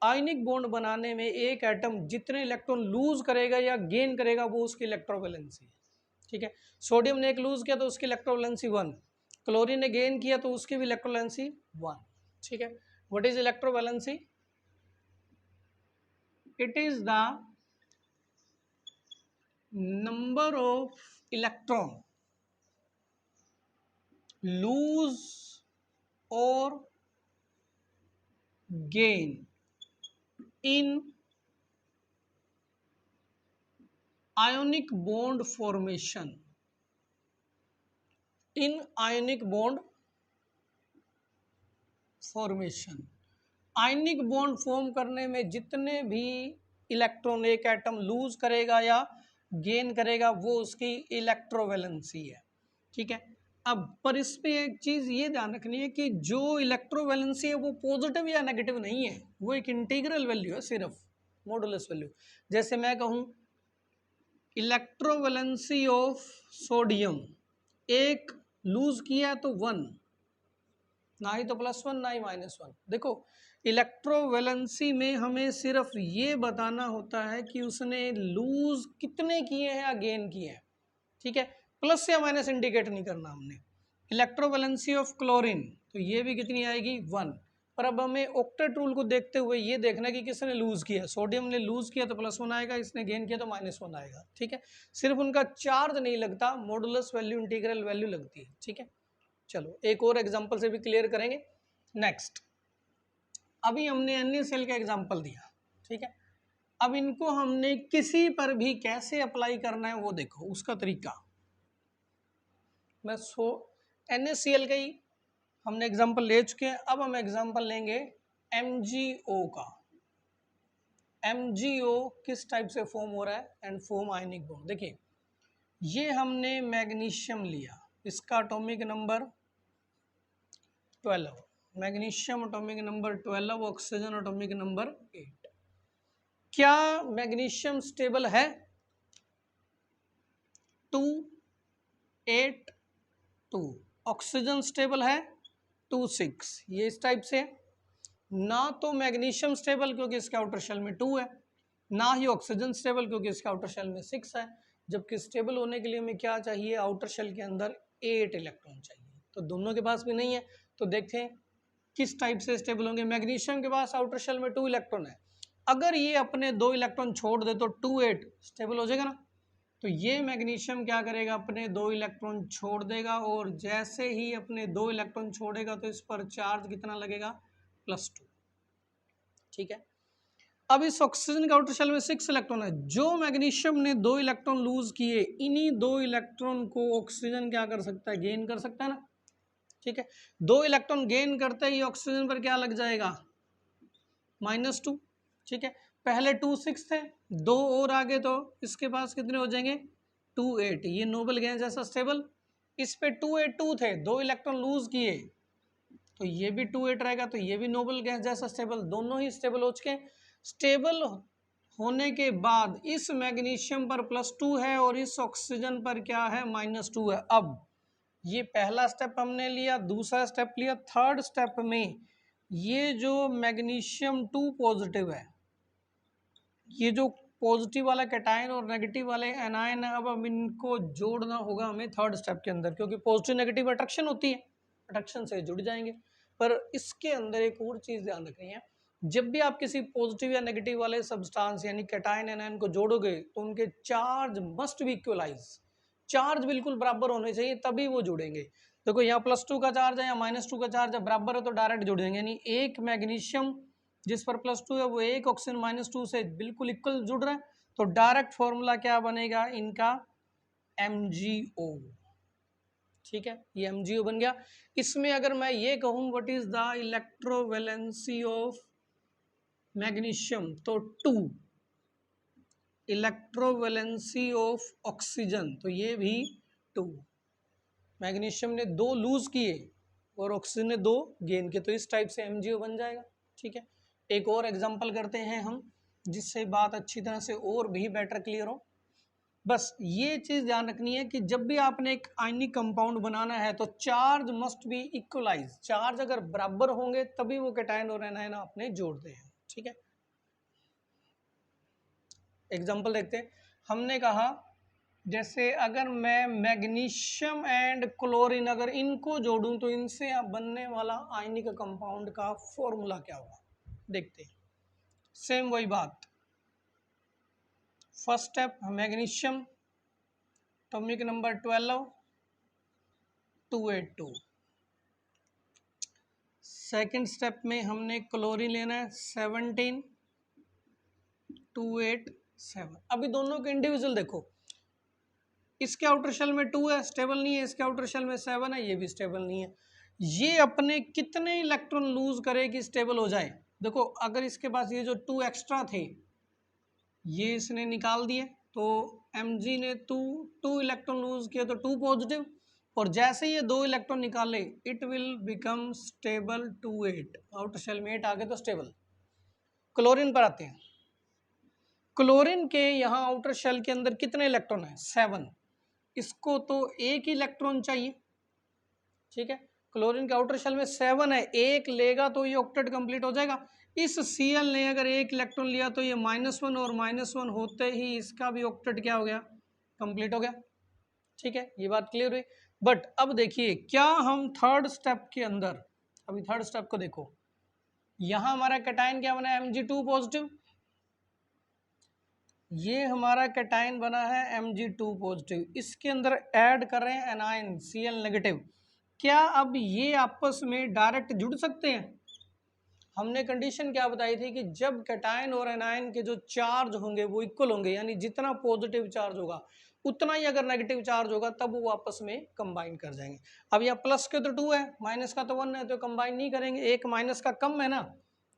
आयनिक बॉन्ड बनाने में एक एटम जितने इलेक्ट्रॉन लूज करेगा या गेन करेगा वो उसकी इलेक्ट्रोवैलेंसी है। ठीक है, सोडियम ने एक लूज किया तो उसकी इलेक्ट्रोवैलेंसी 1, क्लोरीन ने गेन किया तो उसकी भी इलेक्ट्रोवैलेंसी 1। ठीक है, what is electrovalency? It is the number of electron lose और gain in ionic bond formation, in ionic bond formation। Ionic bond form करने में जितने भी इलेक्ट्रॉन एक एटम लूज करेगा या गेन करेगा वो उसकी इलेक्ट्रोवैलेंसी है। ठीक है, अब पर इस पे एक चीज़ ये ध्यान रखनी है कि जो इलेक्ट्रोवैलेंसी है वो पॉजिटिव या नेगेटिव नहीं है, वो एक इंटीग्रल वैल्यू है, सिर्फ मॉडुलस वैल्यू। जैसे मैं कहूँ इलेक्ट्रोवैलेंसी ऑफ सोडियम, एक लूज किया तो 1, ना ही तो +1 ना ही -1। देखो इलेक्ट्रोवैलेंसी में हमें सिर्फ ये बताना होता है कि उसने लूज कितने किए हैं या गेन किए हैं। ठीक है, प्लस या माइनस इंडिकेट नहीं करना हमने। इलेक्ट्रोवैलेंसी ऑफ क्लोरीन तो ये भी कितनी आएगी 1। पर अब हमें ऑक्टेट रूल को देखते हुए ये देखना है कि किसने लूज किया। सोडियम ने लूज किया तो +1 आएगा, इसने गेन किया तो -1 आएगा। ठीक है, सिर्फ उनका चार्ज नहीं लगता, मॉडुलस वैल्यू इंटीग्रल वैल्यू लगती है। ठीक है, चलो एक और एग्जांपल से भी क्लियर करेंगे। नेक्स्ट, अभी हमने NaCl का एग्जांपल दिया। ठीक है, अब इनको हमने किसी पर भी कैसे अप्लाई करना है वो देखो, उसका तरीका। मैं NaCl का ही हमने एग्जांपल ले चुके हैं, अब हम एग्जांपल लेंगे MgO का। MgO किस टाइप से फॉर्म हो रहा है एंड फॉर्म आयनिक बॉन्ड। देखिए ये हमने मैग्नीशियम लिया, इसका atomic number 12, magnesium atomic number 12, oxygen atomic number 8। क्या मैग्नीशियम स्टेबल है? 2 8 2। ऑक्सीजन स्टेबल है 2 6। ये इस टाइप से ना तो मैग्नीशियम स्टेबल क्योंकि इसके आउटर शेल में 2 है, ना ही ऑक्सीजन स्टेबल क्योंकि इसके आउटर शेल में 6 है। जबकि स्टेबल होने के लिए हमें क्या चाहिए? आउटर शेल के अंदर 8 इलेक्ट्रॉन चाहिए, तो दोनों के पास भी नहीं है। तो देखते हैं किस टाइप से स्टेबल होंगे। मैग्नीशियम के पास आउटर शेल में 2 इलेक्ट्रॉन है, अगर ये अपने 2 इलेक्ट्रॉन छोड़ दे तो 2 8 स्टेबल हो जाएगा ना। तो ये मैग्नीशियम क्या करेगा? अपने 2 इलेक्ट्रॉन छोड़ देगा, और जैसे ही अपने 2 इलेक्ट्रॉन छोड़ेगा तो इस पर चार्ज कितना लगेगा? +2। ठीक है, अब इस ऑक्सीजन के आउटर शेल में 6 इलेक्ट्रॉन है। जो मैग्नीशियम ने 2 इलेक्ट्रॉन लूज किए, इन्हीं 2 इलेक्ट्रॉन को ऑक्सीजन क्या कर सकता है? गेन कर सकता है ना। ठीक है, 2 इलेक्ट्रॉन गेन करते ही ऑक्सीजन पर क्या लग जाएगा? -2। ठीक है, पहले 2 6 थे, 2 और आगे तो इसके पास कितने हो जाएंगे? 2 8। ये नोबल गैस जैसा स्टेबल। इस पे 2 8 2 थे, 2 इलेक्ट्रॉन लूज किए तो ये भी 2 8 रहेगा, तो ये भी नोबल गैस जैसा स्टेबल। दोनों ही स्टेबल हो चुके। स्टेबल होने के बाद इस मैग्नीशियम पर +2 है और इस ऑक्सीजन पर क्या है? -2 है। अब ये पहला स्टेप हमने लिया, दूसरा स्टेप लिया, थर्ड स्टेप में ये जो मैग्नीशियम 2 पॉजिटिव है, ये जो पॉजिटिव वाला कैटायन और नेगेटिव वाले एनायन है, अब हम इनको जोड़ना होगा हमें थर्ड स्टेप के अंदर, क्योंकि पॉजिटिव नेगेटिव अट्रैक्शन होती है, अट्रैक्शन से जुड़ जाएंगे। पर इसके अंदर एक और चीज़ ध्यान रखनी है, जब भी आप किसी पॉजिटिव या नेगेटिव वाले सब्सटेंस यानी कैटायन एनायन को जोड़ोगे तो उनके charge must be equalize, charge बिल्कुल बराबर होने चाहिए तभी वो जुड़ेंगे। देखो यहाँ +2 का चार्ज है या -2 का चार्ज है, बराबर है तो डायरेक्ट जुड़ेंगे। यानी एक मैग्नीशियम जिस पर +2 है वो एक ऑक्सीजन -2 से बिल्कुल इक्वल जुड़ रहा है, तो डायरेक्ट फॉर्मूला क्या बनेगा इनका? MgO। ठीक है, ये MgO बन गया। इसमें अगर मैं ये कहूँ what is the electrovalency of magnesium, तो 2। इलेक्ट्रोवैलेंसी ऑफ ऑक्सीजन तो ये भी 2। मैग्नीशियम ने 2 लूज किए और ऑक्सीजन ने 2 गेन किए, तो इस टाइप से MgO बन जाएगा। ठीक है, एक और एग्जांपल करते हैं हम। जिससे बात अच्छी तरह से और भी बेटर क्लियर हो। बस ये चीज़ ध्यान रखनी है कि जब भी आपने एक आयनिक कंपाउंड बनाना है तो charge must be equalize, charge अगर बराबर होंगे तभी वो कैटायन और एनायन आपने जोड़ते हैं। ठीक है, एग्जांपल देखते हैं। हमने कहा जैसे अगर मैं मैग्नीशियम एंड क्लोरीन अगर इनको जोड़ूं तो इनसे बनने वाला आयनिक कंपाउंड का फॉर्मूला क्या होगा, देखते हैं। सेम वही बात, first step magnesium atomic number 12 282। Second step में हमने क्लोरीन लेना है 17 287। अभी दोनों के इंडिविजुअल देखो, इसके आउटर शेल में 2 है, स्टेबल नहीं है, इसके आउटर शेल में 7 है, ये भी स्टेबल नहीं है। ये अपने कितने इलेक्ट्रॉन लूज करे कि स्टेबल हो जाए? देखो अगर इसके पास ये जो 2 एक्स्ट्रा थे ये इसने निकाल दिए तो Mg ने 2 इलेक्ट्रॉन लूज किया तो 2 पॉजिटिव, और जैसे ये 2 इलेक्ट्रॉन निकाले it will become stable 28, outer shell में 8 आ गए तो स्टेबल। क्लोरीन पर आते हैं। क्लोरीन के यहाँ आउटर शेल के अंदर कितने इलेक्ट्रॉन है? 7। इसको तो एक ही इलेक्ट्रॉन चाहिए। ठीक है, क्लोरीन के आउटर शेल में 7 है, एक लेगा तो ये ऑक्टेट कंप्लीट हो जाएगा। इस Cl ने अगर एक इलेक्ट्रॉन लिया तो ये -1 और -1 होते ही इसका भी ऑक्टेट क्या हो गया? कंप्लीट हो गया। ठीक है, ये बात क्लियर हुई। बट अब देखिए क्या हम थर्ड स्टेप के अंदर, अभी थर्ड स्टेप को देखो, यहां हमारा कैटायन क्या बना है? Mg2 positive. ये हमारा कैटायन बना है Mg2 पॉजिटिव, इसके अंदर ऐड कर रहे हैं एनायन Cl नेगेटिव। क्या अब ये आपस में डायरेक्ट जुड़ सकते हैं? हमने कंडीशन क्या बताई थी कि जब कैटायन और एनायन के जो चार्ज होंगे वो इक्वल होंगे, यानी जितना पॉजिटिव चार्ज होगा उतना ही अगर नेगेटिव चार्ज होगा तब वो आपस में कंबाइन कर जाएंगे। अब यहाँ प्लस के तो 2 है, माइनस का तो 1 है, तो कंबाइन नहीं करेंगे, एक माइनस का कम है ना।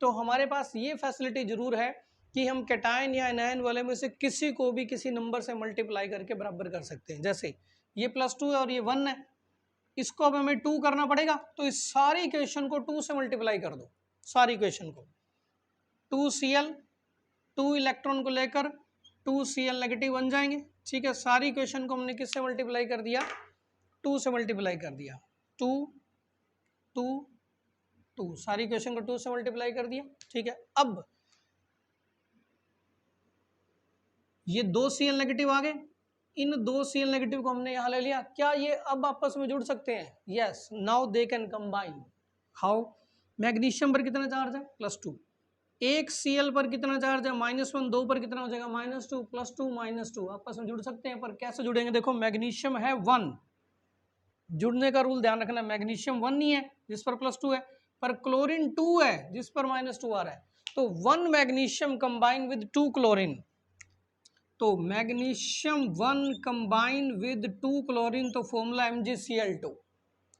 तो हमारे पास ये फैसिलिटी जरूर है कि हम कैटायन या एनायन वाले में से किसी को भी किसी नंबर से मल्टीप्लाई करके बराबर कर सकते हैं। जैसे ये +2 है और ये 1 है, इसको अब हमें 2 करना पड़ेगा, तो इस सारी इक्वेशन को 2 से मल्टीप्लाई कर दो। सारी इक्वेशन को 2Cl 2 इलेक्ट्रॉन को लेकर 2Cl नेगेटिव बन जाएंगे। ठीक है, सारी इक्वेशन को हमने किससे मल्टीप्लाई कर दिया? 2 से मल्टीप्लाई कर दिया। 2 2 2, सारी इक्वेशन को 2 से मल्टीप्लाई कर दिया। ठीक है, अब ये 2 Cl नेगेटिव आ गए, इन 2 Cl नेगेटिव को हमने यहाँ ले लिया। क्या ये अब आपस में जुड़ सकते हैं? Yes, now they can combine. How? Magnesium पर कितना चार्ज है? +2। एक Cl पर कितना चार्ज है? -1। 2 पर कितना हो जाएगा? -2 +2 -2, आपस में जुड़ सकते हैं। पर कैसे जुड़ेंगे? देखो मैग्नीशियम है 1, जुड़ने का रूल ध्यान रखना, मैग्नीशियम 1 नहीं है जिस पर +2 है, पर क्लोरीन 2 है जिस पर -2 आ रहा है। तो 1 मैग्नीशियम कंबाइन विद 2 क्लोरीन, तो मैग्नीशियम 1 कंबाइन विद 2 क्लोरीन, तो फॉर्मूला MgCl2।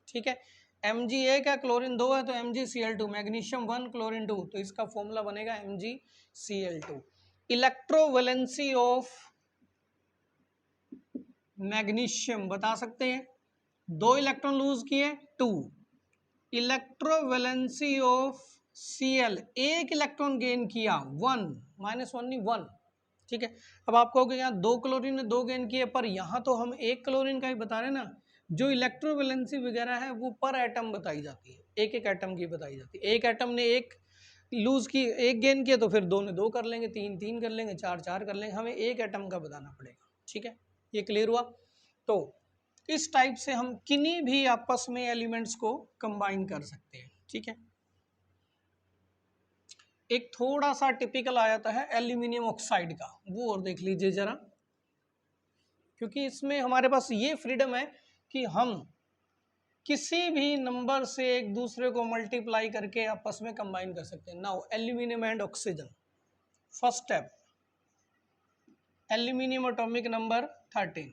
ठीक है, Mg 1 है, क्लोरीन 2 है, तो MgCl2, मैग्नीशियम 1 क्लोरीन 2, तो इसका फॉर्मूला बनेगा MgCl2। इलेक्ट्रोवैलेंसी ऑफ मैग्नीशियम बता सकते हैं, 2 इलेक्ट्रॉन लूज किए 2। इलेक्ट्रोवैलेंसी ऑफ Cl, एक इलेक्ट्रॉन गेन किया 1, -1 नहीं 1। ठीक है, अब आप कहोगे यहाँ 2 क्लोरीन ने 2 गेन किए, पर यहाँ तो हम एक क्लोरीन का ही बता रहे हैं ना। जो इलेक्ट्रोवैलेंसी वगैरह है वो पर एटम बताई जाती है, एक एक एटम की बताई जाती है। एक एटम ने एक लूज की, एक गेन किया, तो फिर 2 ने 2 कर लेंगे, 3 3 कर लेंगे, 4 4 कर लेंगे, हमें एक एटम का बताना पड़ेगा। ठीक है, ये क्लियर हुआ? तो इस टाइप से हम किन्हीं भी आपस में एलिमेंट्स को कंबाइन कर सकते हैं। ठीक है, एक थोड़ा सा टिपिकल आ जाता है एल्यूमिनियम ऑक्साइड का, वो और देख लीजिए जरा, क्योंकि इसमें हमारे पास ये फ्रीडम है कि हम किसी भी नंबर से एक दूसरे को मल्टीप्लाई करके आपस में कंबाइन कर सकते हैं। Now aluminium and oxygen, first step aluminium atomic number 13,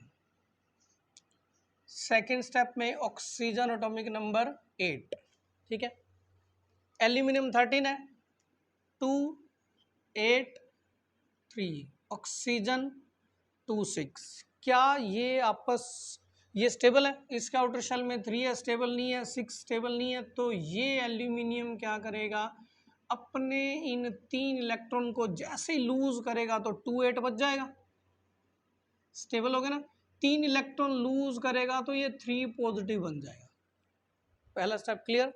second step में ऑक्सीजन एटॉमिक नंबर 8। ठीक है, एल्यूमिनियम 13 है, 2 8 3, ऑक्सीजन 2 6। क्या ये आपस, ये स्टेबल है? इसका आउटर शेल में 3 है, स्टेबल नहीं है, 6 स्टेबल नहीं है, तो ये एल्यूमिनियम क्या करेगा? अपने इन 3 इलेक्ट्रॉन को जैसे ही लूज करेगा तो 2 8 बच जाएगा, स्टेबल हो गया ना। 3 इलेक्ट्रॉन लूज करेगा तो ये 3 पॉजिटिव बन जाएगा। पहला स्टेप क्लियर।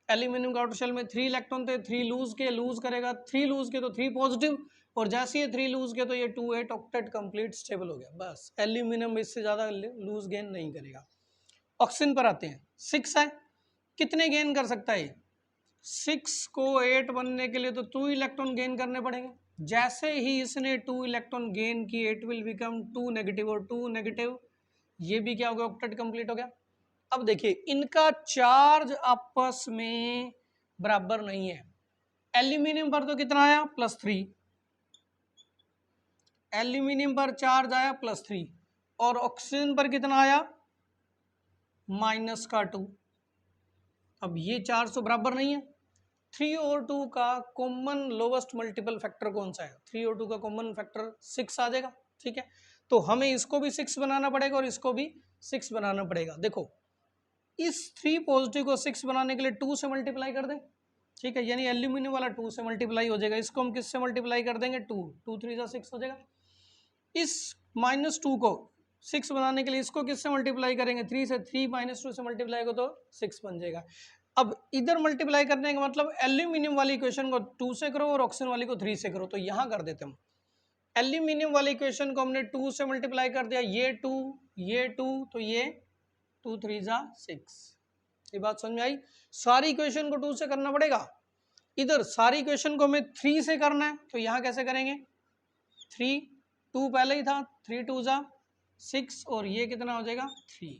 एल्यूमिनियम का आउटर शेल में 3 इलेक्ट्रॉन थे, 3 लूज करेगा, 3 लूज के तो 3 पॉजिटिव, और जैसे ये 3 लूज के तो ये 2 8 ऑक्टेट कंप्लीट स्टेबल हो गया। बस एल्यूमिनियम इससे ज़्यादा लूज गेन नहीं करेगा। ऑक्सीजन पर आते हैं, 6 है, कितने गेन कर सकता है? 6 को 8 बनने के लिए तो 2 इलेक्ट्रॉन गेन करने पड़ेंगे। जैसे ही इसने 2 इलेक्ट्रॉन गेन किए इट विल बिकम 2 नेगेटिव और 2 नेगेटिव, ये भी क्या हो गया? ऑक्टेट कंप्लीट हो गया। अब देखिए इनका चार्ज आपस में बराबर नहीं है। एल्यूमिनियम पर तो कितना आया? +3, एल्यूमिनियम पर चार्ज आया +3, और ऑक्सीजन पर कितना आया? -2। अब ये चार्ज तो बराबर नहीं है। 3 और 2 का कॉमन लोवेस्ट मल्टीपल फैक्टर कौन सा है? 3 और 2 का कॉमन फैक्टर 6 आ जाएगा, ठीक है। तो हमें इसको भी 6 बनाना पड़ेगा और इसको भी 6 बनाना पड़ेगा। देखो इस 3 पॉजिटिव को 6 बनाने के लिए 2 से मल्टीप्लाई कर दें, ठीक है, यानी एल्यूमिनियम वाला 2 से मल्टीप्लाई हो जाएगा। इसको हम किससे मल्टीप्लाई कर देंगे? 2 2 3 जा 6 हो जाएगा। इस -2 को 6 बनाने के लिए इसको किससे मल्टीप्लाई करेंगे? 3 से। 3 -2 से मल्टीप्लाई को तो 6 बन जाएगा। अब इधर मल्टीप्लाई करने का मतलब एल्यूमिनियम वाली इक्वेशन को 2 से करो और ऑक्सीजन वाली को 3 से करो, तो यहाँ कर देते हम। एल्यूमिनियम वाली इक्वेशन को हमने 2 से मल्टीप्लाई कर दिया, ये 2 तो ये 2 3 जा 6। ये बात समझ में आई? सारी इक्वेशन को 2 से करना पड़ेगा। इधर सारी इक्वेशन को हमें 3 से करना है, तो यहाँ कैसे करेंगे? 3 2 पहले ही था, 3 2 जा 6 और ये कितना हो जाएगा? 3,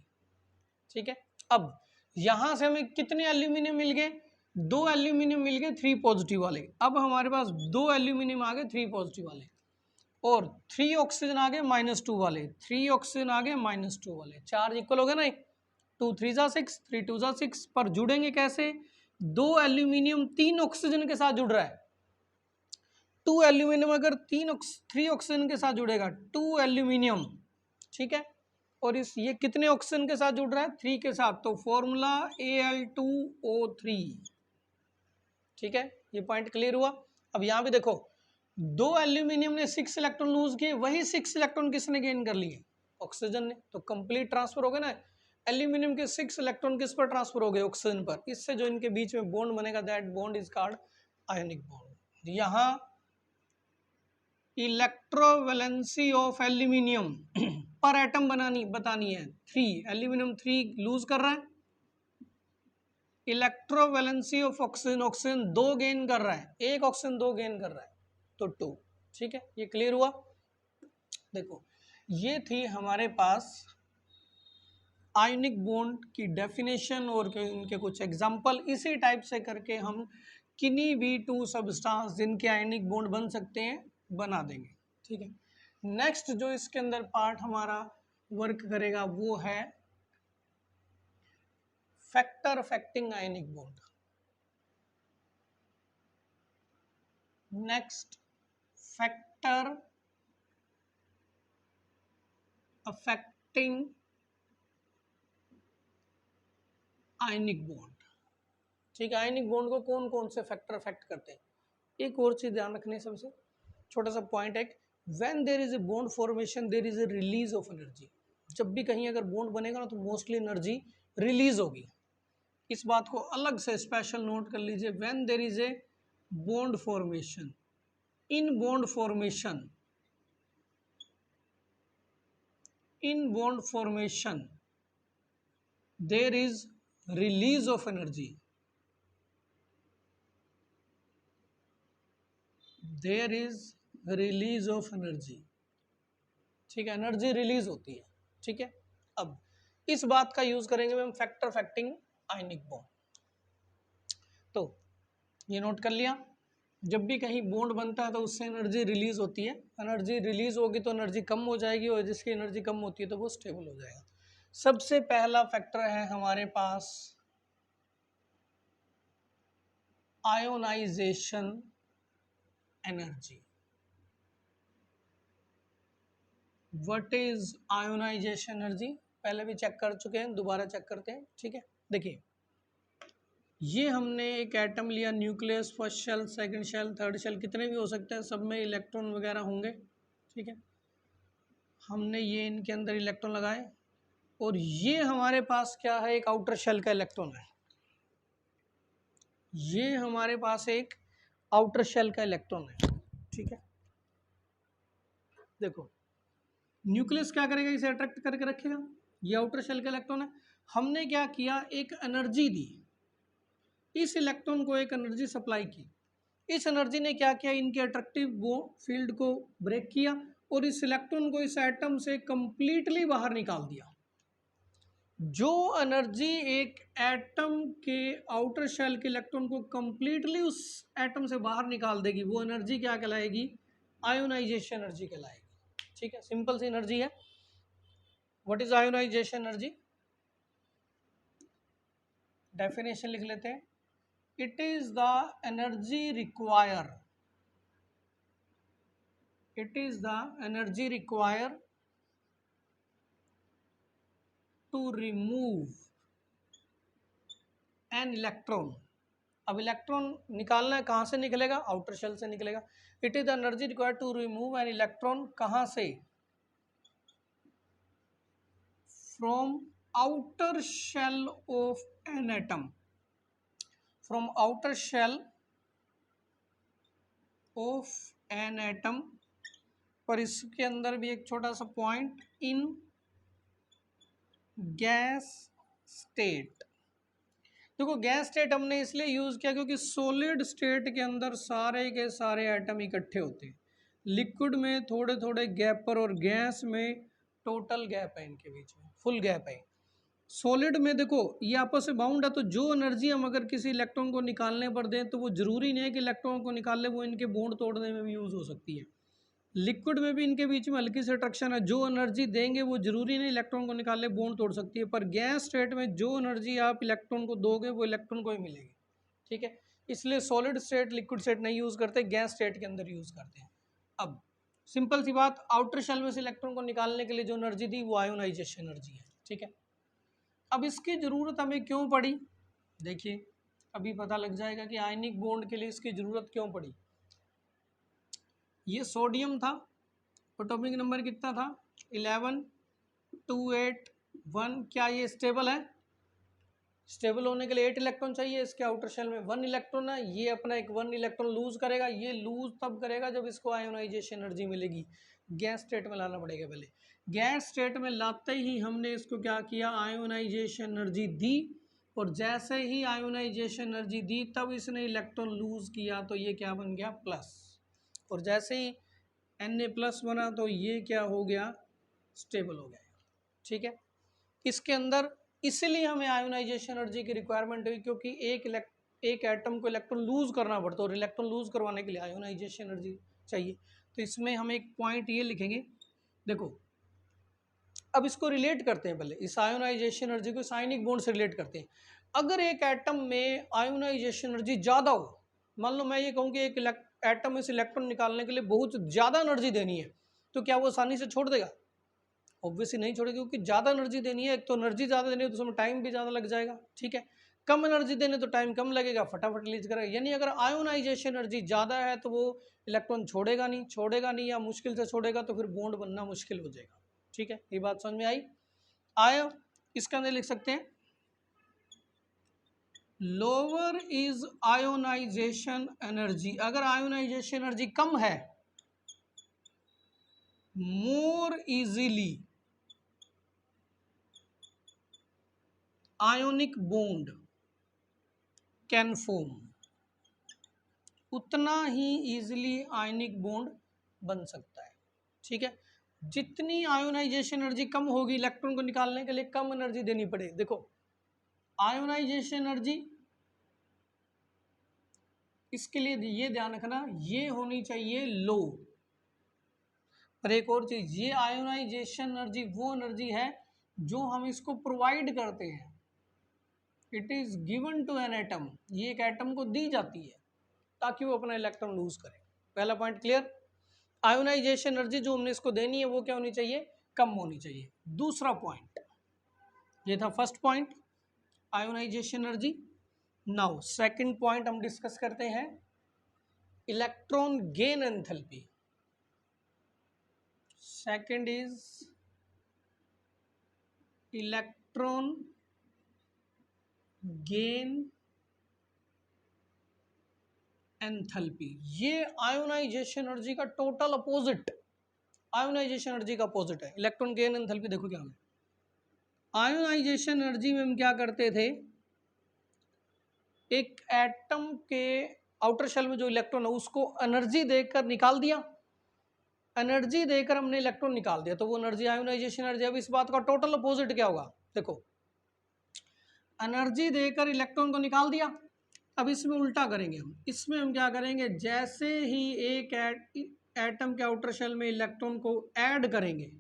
ठीक है। अब यहां से हमें कितने एल्यूमिनियम मिल गए? 2 एल्यूमिनियम मिल गए 3 पॉजिटिव वाले। अब हमारे पास 2 एल्यूमिनियम आ गए 3 पॉजिटिव वाले, और 3 ऑक्सीजन आ गए -2 वाले, 3 ऑक्सीजन आ गए -2 वाले। चार्ज इक्वल हो गया ना? 2 3 जा 6, 3 2 जा 6। पर जुड़ेंगे कैसे? 2 एल्यूमिनियम 3 ऑक्सीजन के साथ जुड़ रहा है। 2 एल्यूमिनियम अगर 3 ऑक्सीजन के साथ जुड़ेगा, 2 एल्यूमिनियम, ठीक है, और इस ये कितने ऑक्सीजन के साथ जुड़ रहा है? 3 के साथ, तो फॉर्मूला Al2O3, ठीक है। ये पॉइंट क्लियर हुआ। अब यहाँ भी देखो 2 एल्यूमिनियम ने 6 इलेक्ट्रॉन लूज किए, वही 6 इलेक्ट्रॉन किसने गेन कर लिए? ऑक्सीजन ने। तो कंप्लीट ट्रांसफर हो गया ना। एल्यूमिनियम के 6 इलेक्ट्रॉन किस पर ट्रांसफर हो गए? ऑक्सीजन पर। इससे जो इनके बीच में बॉन्ड बनेगा that bond is called ionic bond. यहाँ इलेक्ट्रोवैलेंसी ऑफ एल्यूमिनियम पर एटम बतानी है। 3 एल्यूमिनियम 3 लूज कर रहा है। Electrovalency of oxygen, oxygen 2 gain कर रहा है, एक ऑक्सीजन 2 गेन कर रहा है, तो 2, ठीक है। ये क्लियर हुआ? देखो ये थी हमारे पास आयनिक बॉन्ड की डेफिनेशन और इनके कुछ एग्जांपल। इसी टाइप से करके हम किन्हीं भी 2 सब्सटेंस जिनके आयनिक बॉन्ड बन सकते हैं बना देंगे, ठीक है। नेक्स्ट जो इसके अंदर पार्ट हमारा वर्क करेगा वो है factor affecting ionic bond. Next factor affecting ionic bond, ठीक है। आयनिक बॉन्ड को कौन कौन से फैक्टर अफेक्ट करते हैं? एक और चीज ध्यान रखनी है, सबसे छोटा सा पॉइंट है, when there is a bond formation there is a release of energy. जब भी कहीं अगर बॉन्ड बनेगा ना तो मोस्टली एनर्जी रिलीज होगी। इस बात को अलग से स्पेशल नोट कर लीजिए। When there is a bond formation, in bond formation, in bond formation there is release of energy, there is release of energy, ठीक है, एनर्जी रिलीज होती है, ठीक है। अब इस बात का यूज करेंगे हम फैक्टर अफेक्टिंग आयनिक बॉन्ड। तो ये नोट कर लिया, जब भी कहीं बॉन्ड बनता है तो उससे एनर्जी रिलीज होती है। एनर्जी रिलीज होगी तो एनर्जी कम हो जाएगी, और जिसकी एनर्जी कम होती है तो वो स्टेबल हो जाएगा। सबसे पहला फैक्टर है हमारे पास ionisation energy. What is ionisation energy? पहले भी चेक कर चुके हैं, दोबारा चेक करते हैं, ठीक है। देखिए ये हमने एक एटम लिया, nucleus, first shell, second shell, third shell, कितने भी हो सकते हैं, सब में इलेक्ट्रॉन वगैरह होंगे, ठीक है। हमने ये इनके अंदर इलेक्ट्रॉन लगाए और ये हमारे पास क्या है, एक आउटर शेल का इलेक्ट्रॉन है। ये हमारे पास एक आउटर शेल का इलेक्ट्रॉन है, ठीक है। देखो न्यूक्लियस क्या करेगा, इसे अट्रैक्ट करके रखेगा, ये आउटर शेल का इलेक्ट्रॉन है। हमने क्या किया, एक एनर्जी दी, इस इलेक्ट्रॉन को एक एनर्जी सप्लाई की। इस एनर्जी ने क्या किया, इनके अट्रैक्टिव वो फील्ड को ब्रेक किया और इस इलेक्ट्रॉन को इस एटम से कंप्लीटली बाहर निकाल दिया। जो एनर्जी एक एटम के आउटर शेल के इलेक्ट्रॉन को कंप्लीटली उस एटम से बाहर निकाल देगी, वो एनर्जी क्या कहलाएगी, आयोनाइजेशन एनर्जी कहलाएगी, ठीक है। सिंपल सी एनर्जी है। What is ionisation energy, definition लिख लेते हैं। It is the energy require, it is the energy required to remove an electron। अब इलेक्ट्रॉन निकालना है, कहाँ से निकलेगा, आउटर शेल से निकलेगा। It is the energy required to remove an electron, कहाँ से, from outer shell of an atom, from outer shell of an atom. पर इसके अंदर भी एक छोटा सा पॉइंट, इन गैस स्टेट। देखो गैस स्टेट हमने इसलिए यूज़ किया क्योंकि सॉलिड स्टेट के अंदर सारे के सारे एटम इकट्ठे होते हैं, लिक्विड में थोड़े थोड़े गैप पर, और गैस में टोटल गैप है, इनके बीच में फुल गैप है। सॉलिड में देखो ये आपस में बाउंड है, तो जो एनर्जी हम अगर किसी इलेक्ट्रॉन को निकालने पर दें तो वो जरूरी नहीं है कि इलेक्ट्रॉन को निकाल ले, वो इनके बॉन्ड तोड़ने में भी यूज़ हो सकती है। लिक्विड में भी इनके बीच में हल्की सी अट्रैक्शन है, जो एनर्जी देंगे वो जरूरी नहीं इलेक्ट्रॉन को निकालने, बॉन्ड तोड़ सकती है। पर गैस स्टेट में जो एनर्जी आप इलेक्ट्रॉन को दोगे वो इलेक्ट्रॉन को ही मिलेगी, ठीक है। इसलिए सॉलिड स्टेट लिक्विड स्टेट नहीं यूज़ करते, गैस स्टेट के अंदर यूज़ करते हैं। अब सिंपल सी बात, आउटर शेल में से इलेक्ट्रॉन को निकालने के लिए जो एनर्जी दी वो आयोनाइजेशन एनर्जी है, ठीक है। अब इसकी ज़रूरत हमें क्यों पड़ी, देखिए अभी पता लग जाएगा कि आयनिक बॉन्ड के लिए इसकी ज़रूरत क्यों पड़ी। ये सोडियम था, एटॉमिक नंबर कितना था, 11 2 8 1। क्या ये स्टेबल है, स्टेबल होने के लिए 8 इलेक्ट्रॉन चाहिए, इसके आउटर शेल में 1 इलेक्ट्रॉन है। ये अपना एक 1 इलेक्ट्रॉन लूज करेगा, ये लूज तब करेगा जब इसको आयोनाइजेशन एनर्जी मिलेगी। गैस स्टेट में लाना पड़ेगा पहले, गैस स्टेट में लाते ही हमने इसको क्या किया, आयोनाइजेशन एनर्जी दी, और जैसे ही आयोनाइजेशन एनर्जी दी तब इसने इलेक्ट्रॉन लूज किया, तो ये क्या बन गया, प्लस। और जैसे ही Na+ बना तो ये क्या हो गया, स्टेबल हो गया, ठीक है। इसके अंदर इसलिए हमें आयोनाइजेशन एनर्जी की रिक्वायरमेंट हुई क्योंकि एक एटम को इलेक्ट्रॉन लूज करना पड़ता है, और इलेक्ट्रॉन लूज करवाने के लिए आयोनाइजेशन एनर्जी चाहिए। तो इसमें हम एक पॉइंट ये लिखेंगे, देखो अब इसको रिलेट करते हैं, पहले इस आयोनाइजेशन एनर्जी को आयनिक बॉन्ड से रिलेट करते हैं। अगर एक एटम में आयोनाइजेशन एनर्जी ज़्यादा हो, मान लो मैं ये कहूँ कि एक एटम में से इलेक्ट्रॉन निकालने के लिए बहुत ज़्यादा एनर्जी देनी है, तो क्या वो आसानी से छोड़ देगा, ऑब्वियसली नहीं छोड़ेगा, क्योंकि ज़्यादा एनर्जी देनी है, एक तो एनर्जी ज़्यादा देनी है तो उसमें टाइम भी ज़्यादा लग जाएगा, ठीक है। कम एनर्जी देने तो टाइम कम लगेगा, फटाफट रिलीज करेगा। यानी अगर आयोनाइजेशन एनर्जी ज़्यादा है तो वो इलेक्ट्रॉन छोड़ेगा नहीं, या मुश्किल से छोड़ेगा, तो फिर बॉन्ड बनना मुश्किल हो जाएगा, ठीक है। ये बात समझ में आई। आया, इसके अंदर लिख सकते हैं, लोअर इज आयोनाइजेशन एनर्जी, अगर आयोनाइजेशन एनर्जी कम है, more easily ionic bond can form, उतना ही इजीली आयनिक बॉन्ड बन सकता है, ठीक है। जितनी आयोनाइजेशन एनर्जी कम होगी, इलेक्ट्रॉन को निकालने के लिए कम एनर्जी देनी पड़े। देखो आयोनाइजेशन एनर्जी, इसके लिए ये ध्यान रखना, ये होनी चाहिए लो। पर एक और चीज, ये आयोनाइजेशन एनर्जी वो एनर्जी है जो हम इसको प्रोवाइड करते हैं, it is given to an atom, ये एक एटम को दी जाती है ताकि वो अपना इलेक्ट्रॉन लूज करे। पहला पॉइंट क्लियर। आयोनाइजेशन एनर्जी जो हमने इसको देनी है वो क्या होनी चाहिए, कम होनी चाहिए। दूसरा पॉइंट, ये था first point, ionization energy. Now second point हम डिस्कस करते हैं, electron gain enthalpy. Second is electron gain enthalpy. ये आयोनाइजेशन एनर्जी का टोटल अपोजिट, आयोनाइजेशन एनर्जी का अपोजिट है इलेक्ट्रॉन गेन एंथैल्पी। देखो क्या है, आयोनाइजेशन एनर्जी में हम क्या करते थे, एक एटम के आउटर शेल में जो इलेक्ट्रॉन है उसको एनर्जी देकर निकाल दिया, एनर्जी देकर हमने इलेक्ट्रॉन निकाल दिया, तो वो एनर्जी आयोनाइजेशन एनर्जी। अब इस बात का टोटल अपोजिट क्या होगा, देखो एनर्जी देकर इलेक्ट्रॉन को निकाल दिया, अब इसमें उल्टा करेंगे हम। इसमें हम क्या करेंगे, जैसे ही एक एटम के आउटर शेल में इलेक्ट्रॉन को ऐड करेंगे,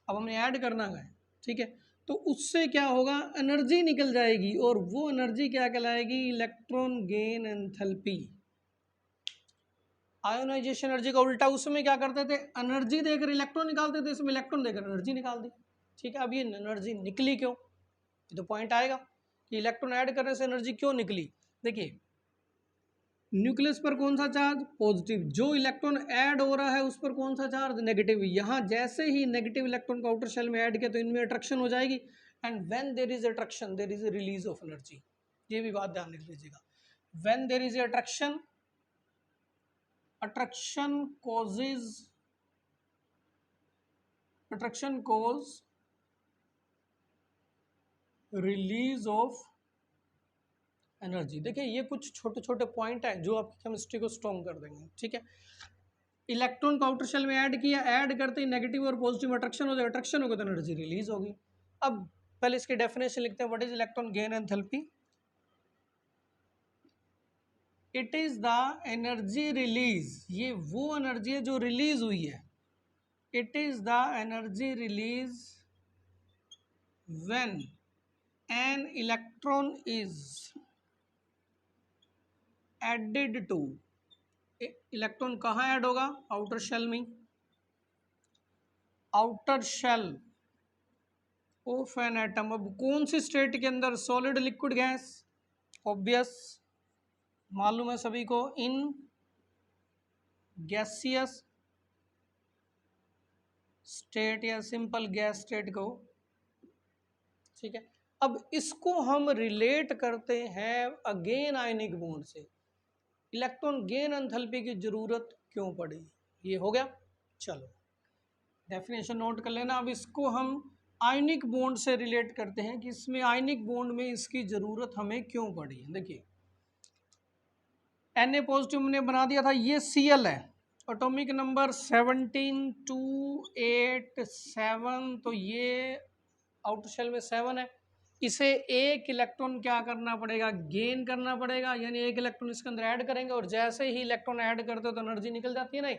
अब हमने ऐड करना है, ठीक है, तो उससे क्या होगा, एनर्जी निकल जाएगी, और वो एनर्जी क्या कहलाएगी, electron gain enthalpy. Ionisation energy का उल्टा, उसमें क्या करते थे, एनर्जी देकर इलेक्ट्रॉन निकालते थे, इसमें इलेक्ट्रॉन देकर एनर्जी निकाल दी, ठीक है। अब ये एनर्जी निकली क्यों, ये तो पॉइंट आएगा कि इलेक्ट्रॉन ऐड करने से एनर्जी क्यों निकली। देखिए न्यूक्लियस पर कौन सा चार्ज, पॉजिटिव, जो इलेक्ट्रॉन ऐड हो रहा है उस पर कौन सा चार्ज, नेगेटिव। यहाँ जैसे ही नेगेटिव इलेक्ट्रॉन को आउटर शेल में ऐड किया तो इनमें अट्रैक्शन हो जाएगी, and when there is attraction there is a release of energy. ये भी बात ध्यान रख लीजिएगा, when there is attraction, attraction cause release of energy. देखिए ये कुछ छोटे छोटे पॉइंट हैं जो आपकी केमिस्ट्री को स्ट्रॉन्ग कर देंगे, ठीक है। इलेक्ट्रॉन को आउटर शेल में ऐड किया, ऐड करते ही नेगेटिव और पॉजिटिव अट्रैक्शन हो जाएगा, अट्रैक्शन होगा तो एनर्जी रिलीज होगी। अब पहले इसकी डेफिनेशन लिखते हैं, what is electron gain enthalpy. It is the energy release, ये वो एनर्जी है जो रिलीज हुई है, it is the energy release when an electron is added to, electron कहाँ ऐड होगा, आउटर शेल में, outer shell of an atom. अब कौन सी स्टेट के अंदर, सॉलिड, लिक्विड, गैस, ऑब्वियस मालूम है सभी को, इन गैसियस स्टेट या सिंपल गैस स्टेट को, ठीक है। अब इसको हम रिलेट करते हैं अगेन आयनिक बॉन्ड से, इलेक्ट्रॉन गेन एंथैल्पी की जरूरत क्यों पड़ी, ये हो गया। चलो डेफिनेशन नोट कर लेना। अब इसको हम आयनिक बॉन्ड से रिलेट करते हैं कि इसमें आयनिक बॉन्ड में इसकी ज़रूरत हमें क्यों पड़ी है। देखिए Na पॉजिटिव हमने बना दिया था, ये Cl है, एटॉमिक नंबर 17287, तो ये आउटर शेल में 7 है, इसे एक इलेक्ट्रॉन क्या करना पड़ेगा, गेन करना पड़ेगा, यानी एक इलेक्ट्रॉन इसके अंदर ऐड करेंगे, और जैसे ही इलेक्ट्रॉन ऐड करते हो तो एनर्जी निकल जाती है। नहीं,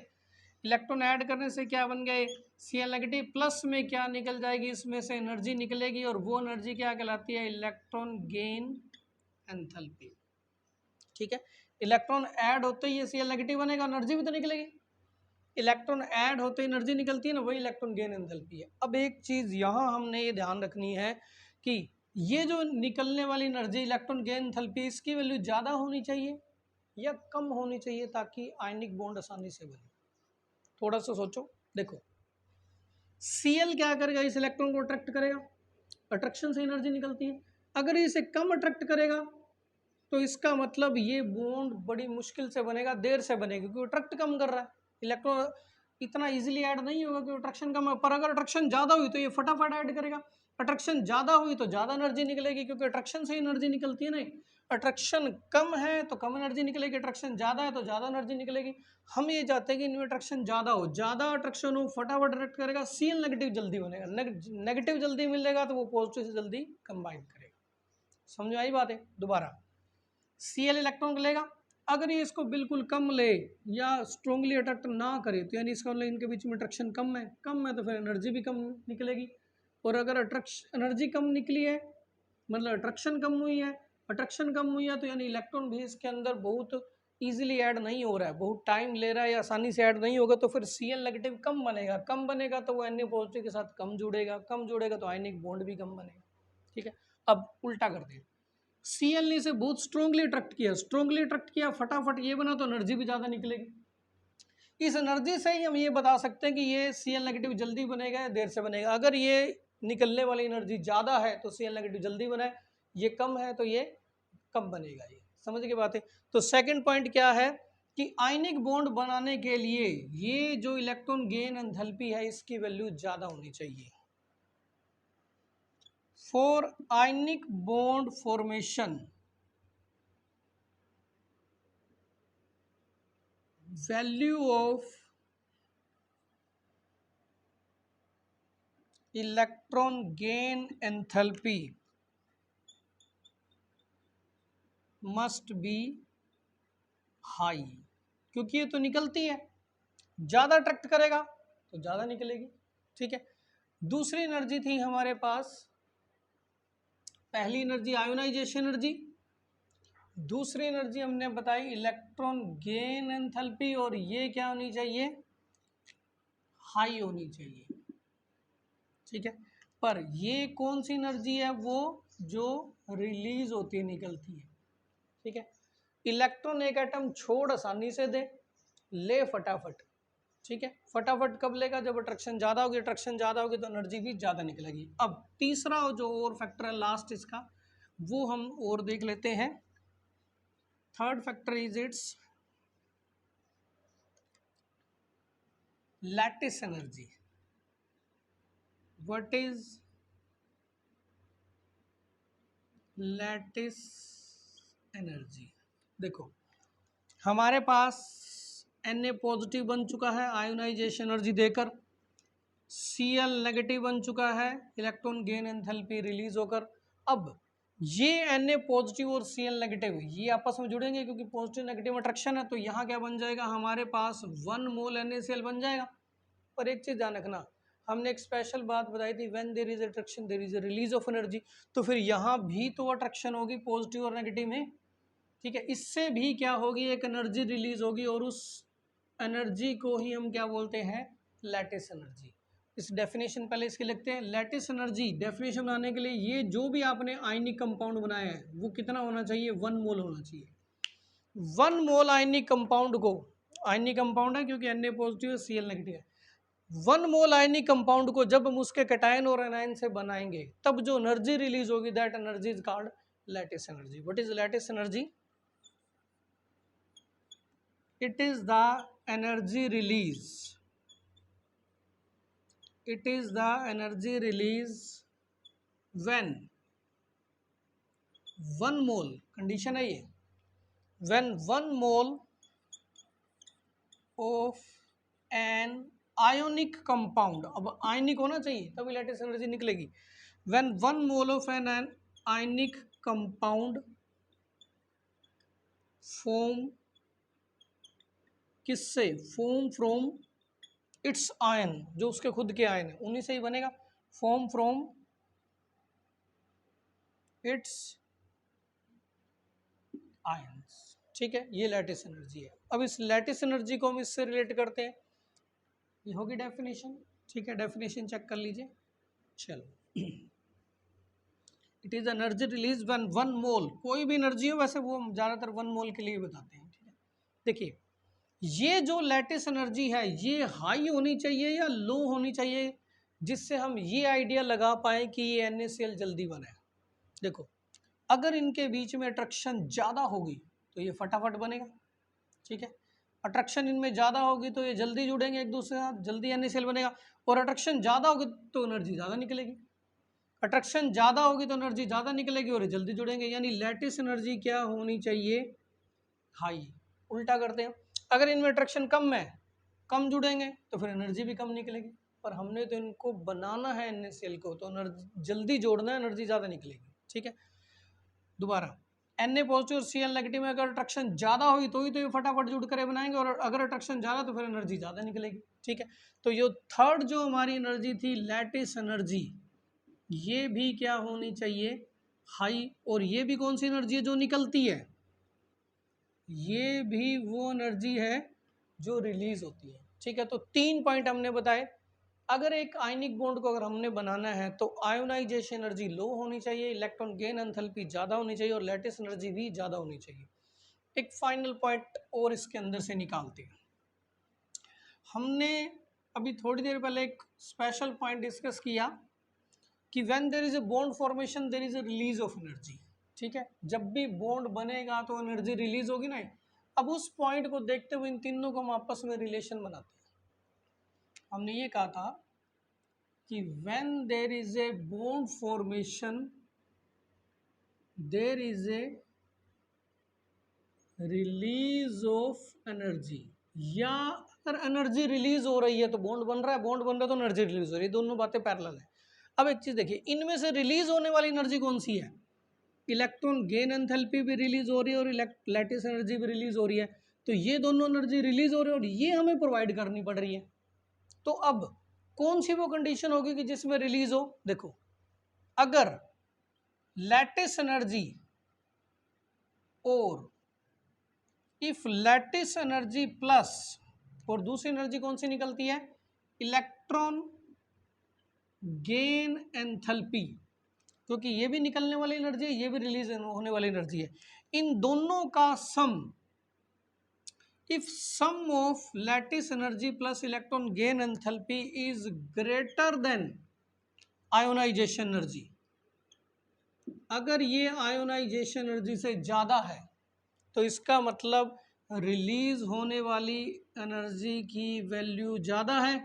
इलेक्ट्रॉन ऐड करने से क्या बन गए, Cl नेगेटिव, प्लस में क्या निकल जाएगी, इसमें से एनर्जी निकलेगी, और वो एनर्जी क्या कहलाती है, इलेक्ट्रॉन गेन एंथैल्पी, ठीक है। इलेक्ट्रॉन ऐड होते ही ये Cl नेगेटिव बनेगा, एनर्जी भी तो निकलेगी, इलेक्ट्रॉन ऐड होते ही एनर्जी निकलती है ना, वही इलेक्ट्रॉन गेन एंथैल्पी है। अब एक चीज़ यहाँ हमने ये ध्यान रखनी है कि ये जो निकलने वाली एनर्जी इलेक्ट्रॉन गेन एंथैल्पी, इसकी वैल्यू ज़्यादा होनी चाहिए या कम होनी चाहिए ताकि आयनिक बॉन्ड आसानी से बने। थोड़ा सा सोचो, देखो Cl क्या करेगा, इस इलेक्ट्रॉन को अट्रैक्ट करेगा, अट्रैक्शन से एनर्जी निकलती है। अगर इसे कम अट्रैक्ट करेगा तो इसका मतलब ये बॉन्ड बड़ी मुश्किल से बनेगा, देर से बनेगा, क्योंकि अट्रैक्ट कम कर रहा है, इलेक्ट्रॉन इतना इजीली ऐड नहीं होगा क्योंकि अट्रैक्शन कम है। पर अगर अट्रैक्शन ज़्यादा हुई तो ये फटाफट ऐड करेगा, अट्रैक्शन ज़्यादा हुई तो ज़्यादा एनर्जी निकलेगी, क्योंकि अट्रैक्शन से एनर्जी निकलती है। नहीं, अट्रैक्शन कम है तो कम एनर्जी निकलेगी, अट्रैक्शन ज़्यादा है तो ज़्यादा एनर्जी निकलेगी। हम ये चाहते हैं कि इनमें अट्रैक्शन ज़्यादा हो, ज़्यादा अट्रैक्शन हो, फटाफट अट्रैक्ट करेगा, Cl नेगेटिव जल्दी बनेगा, नेगेटिव जल्दी मिलेगा तो वो पॉजिटिव से जल्दी कंबाइन करेगा। समझ आई बात है। दोबारा Cl इलेक्ट्रॉन लेगा, अगर ये इसको बिल्कुल कम ले या स्ट्रोंगली अट्रैक्ट ना करे तो यानी इसका मतलब इनके बीच में अट्रैक्शन कम है तो फिर एनर्जी भी कम निकलेगी। और अगर अट्रैक्शन एनर्जी कम निकली है मतलब अट्रैक्शन कम हुई है, अट्रैक्शन कम हुई है तो यानी इलेक्ट्रॉन भी इसके अंदर बहुत ईजिली ऐड नहीं हो रहा है, बहुत टाइम ले रहा है या आसानी से ऐड नहीं होगा, तो फिर Cl नेगेटिव कम बनेगा, कम बनेगा तो वो Na पॉजिटिव के साथ कम जुड़ेगा, कम जुड़ेगा तो आयनिक बॉन्ड भी कम बनेगा, ठीक है। अब उल्टा कर दें, Cl ने इसे बहुत स्ट्रोंगली अट्रैक्ट किया, फटाफट ये बना तो एनर्जी भी ज़्यादा निकलेगी। इस एनर्जी से ही हम ये बता सकते हैं कि ये Cl नेगेटिव जल्दी बनेगा या देर से बनेगा। अगर ये निकलने वाली एनर्जी ज़्यादा है तो Cl नेगेटिव जल्दी बना है, ये कम है तो ये कम बनेगा। ये समझ की बात है। तो सेकंड पॉइंट क्या है कि आयनिक बॉन्ड बनाने के लिए ये जो इलेक्ट्रॉन गेन एंथैल्पी है इसकी वैल्यू ज़्यादा होनी चाहिए। For ionic bond formation value of electron gain enthalpy must be high, क्योंकि ये तो निकलती है, ज़्यादा अट्रैक्ट करेगा तो ज़्यादा निकलेगी। ठीक है। दूसरी एनर्जी थी हमारे पास, पहली एनर्जी आयोनाइजेशन एनर्जी, दूसरी एनर्जी हमने बताई इलेक्ट्रॉन गेन एंथैल्पी, और ये क्या होनी चाहिए, हाई होनी चाहिए। ठीक है। पर ये कौन सी एनर्जी है, वो जो रिलीज होती है, निकलती है। ठीक है। इलेक्ट्रॉन एक एटम छोड़ आसानी से दे, ले फटाफट। ठीक है। फटाफट कब लेगा, जब अट्रैक्शन ज़्यादा होगी, अट्रैक्शन ज़्यादा होगी तो एनर्जी भी ज़्यादा निकलेगी। अब तीसरा जो और फैक्टर है लास्ट इसका, वो हम और देख लेते हैं। Third factor is it's lattice energy. What is lattice energy? देखो हमारे पास Na पॉजिटिव बन चुका है आयोनाइजेशन एनर्जी देकर, Cl नेगेटिव बन चुका है इलेक्ट्रॉन गेन एंथैल्पी रिलीज होकर। अब ये Na पॉजिटिव और Cl नेगेटिव ये आपस में जुड़ेंगे, क्योंकि पॉजिटिव नेगेटिव अट्रैक्शन है, तो यहाँ क्या बन जाएगा, हमारे पास 1 मोल NaCl बन जाएगा। पर एक चीज़ ध्यान रखना, हमने एक स्पेशल बात बताई थी, when there is attraction there is a release of energy, तो फिर यहाँ भी तो अट्रैक्शन होगी पॉजिटिव और नेगेटिव में। ठीक है। इससे भी क्या होगी, एक एनर्जी रिलीज होगी, और उस एनर्जी को ही हम क्या बोलते हैं, लैटिस एनर्जी। इस डेफिनेशन पहले इसके लिखते हैं। लैटिस एनर्जी डेफिनेशन बनाने के लिए ये जो भी आपने आयनिक कंपाउंड बनाया है वो कितना होना चाहिए, 1 मोल होना चाहिए। 1 मोल आयनिक कंपाउंड को, आयनिक कंपाउंड है क्योंकि Na पॉजिटिव है Cl नेगेटिव है, 1 मोल आयनिक कंपाउंड को जब हम उसके कैटायन और एनायन से बनाएंगे तब जो एनर्जी रिलीज होगी, that energy is called lattice energy. What is lattice energy? It is the energy release. It is the energy release when 1 mole, condition है ये, when 1 mole of an ionic compound, अब आयनिक होना चाहिए तभी lattice energy निकलेगी। when 1 mole of an ionic compound form किससे, form from it's ion, जो उसके खुद के आयन है उन्हीं से ही बनेगा। Form from its ions. ठीक है। ये लैटिस एनर्जी है। अब इस लैटिस एनर्जी को हम इससे रिलेट करते हैं, ये होगी डेफिनेशन। ठीक है। डेफिनेशन चेक कर लीजिए। चलो, it is energy release when 1 मोल, कोई भी एनर्जी हो, वैसे वो ज़्यादातर 1 मोल के लिए बताते हैं। ठीक है। देखिए ये जो लैटिस एनर्जी है ये हाई होनी चाहिए या लो होनी चाहिए, जिससे हम ये आइडिया लगा पाएँ कि ये NaCl जल्दी बने। देखो अगर इनके बीच में अट्रैक्शन ज़्यादा होगी तो ये फटाफट बनेगा। ठीक है। अट्रैक्शन इनमें ज़्यादा होगी तो ये जल्दी जुड़ेंगे एक दूसरे के साथ, जल्दी NaCl बनेगा। और अट्रैक्शन ज़्यादा होगी तो एनर्जी ज़्यादा निकलेगी, अट्रैक्शन ज़्यादा होगी तो एनर्जी ज़्यादा निकलेगी और ये जल्दी जुड़ेंगे। यानी लैटिस एनर्जी क्या होनी चाहिए, हाई। उल्टा करते हैं, अगर इनमें अट्रैक्शन कम है, कम जुड़ेंगे तो फिर एनर्जी भी कम निकलेगी। पर हमने तो इनको बनाना है NaCl को, तो एनर्जी जल्दी जोड़ना है, एनर्जी ज़्यादा निकलेगी। ठीक है। दोबारा Na पॉजिटिव और Cl नेगेटिव में अगर अट्रैक्शन ज़्यादा हुई तो ही तो ये फटाफट जुड़ कर बनाएंगे, और अगर अट्रैक्शन ज़्यादा तो फिर एनर्जी ज़्यादा निकलेगी। ठीक है। तो ये थर्ड जो हमारी एनर्जी थी लैटिस एनर्जी, ये भी क्या होनी चाहिए, हाई। और ये भी कौन सी एनर्जी है जो निकलती है, ये भी वो एनर्जी है जो रिलीज होती है। ठीक है। तो 3 पॉइंट हमने बताए, अगर एक आयनिक बॉन्ड को अगर हमने बनाना है तो आयोनाइजेशन एनर्जी लो होनी चाहिए, इलेक्ट्रॉन गेन एंथैल्पी ज़्यादा होनी चाहिए और लैटिस एनर्जी भी ज़्यादा होनी चाहिए। एक फाइनल पॉइंट और इसके अंदर से निकालते हैं। हमने अभी थोड़ी देर पहले एक स्पेशल पॉइंट डिस्कस किया कि when there is a bond formation there is a release of energy. ठीक है, जब भी बॉन्ड बनेगा तो एनर्जी रिलीज होगी ना। अब उस पॉइंट को देखते हुए इन तीनों को हम आपस में रिलेशन बनाते हैं। हमने ये कहा था कि when there is a bond formation there is a release of energy, या अगर एनर्जी रिलीज हो रही है तो बॉन्ड बन रहा है, बॉन्ड बन रहा है तो एनर्जी रिलीज हो रही है, दोनों बातें पैरेलल है। अब एक चीज देखिए, इनमें से रिलीज होने वाली एनर्जी कौन सी है? इलेक्ट्रॉन गेन एंथैल्पी भी रिलीज हो रही है और लैटिस एनर्जी भी रिलीज हो रही है। तो ये दोनों एनर्जी रिलीज हो रही है और ये हमें प्रोवाइड करनी पड़ रही है। तो अब कौन सी वो कंडीशन होगी कि जिसमें रिलीज हो? देखो, अगर लैटिस एनर्जी और इफ लैटिस एनर्जी प्लस, और दूसरी एनर्जी कौन सी निकलती है? इलेक्ट्रॉन गेन एंथैल्पी, क्योंकि ये भी निकलने वाली एनर्जी है, ये भी रिलीज होने वाली एनर्जी है। इन दोनों का sum, if sum of lattice energy plus electron gain enthalpy is greater than ionisation energy, अगर ये आयोनाइजेशन एनर्जी से ज़्यादा है तो इसका मतलब रिलीज होने वाली एनर्जी की वैल्यू ज़्यादा है,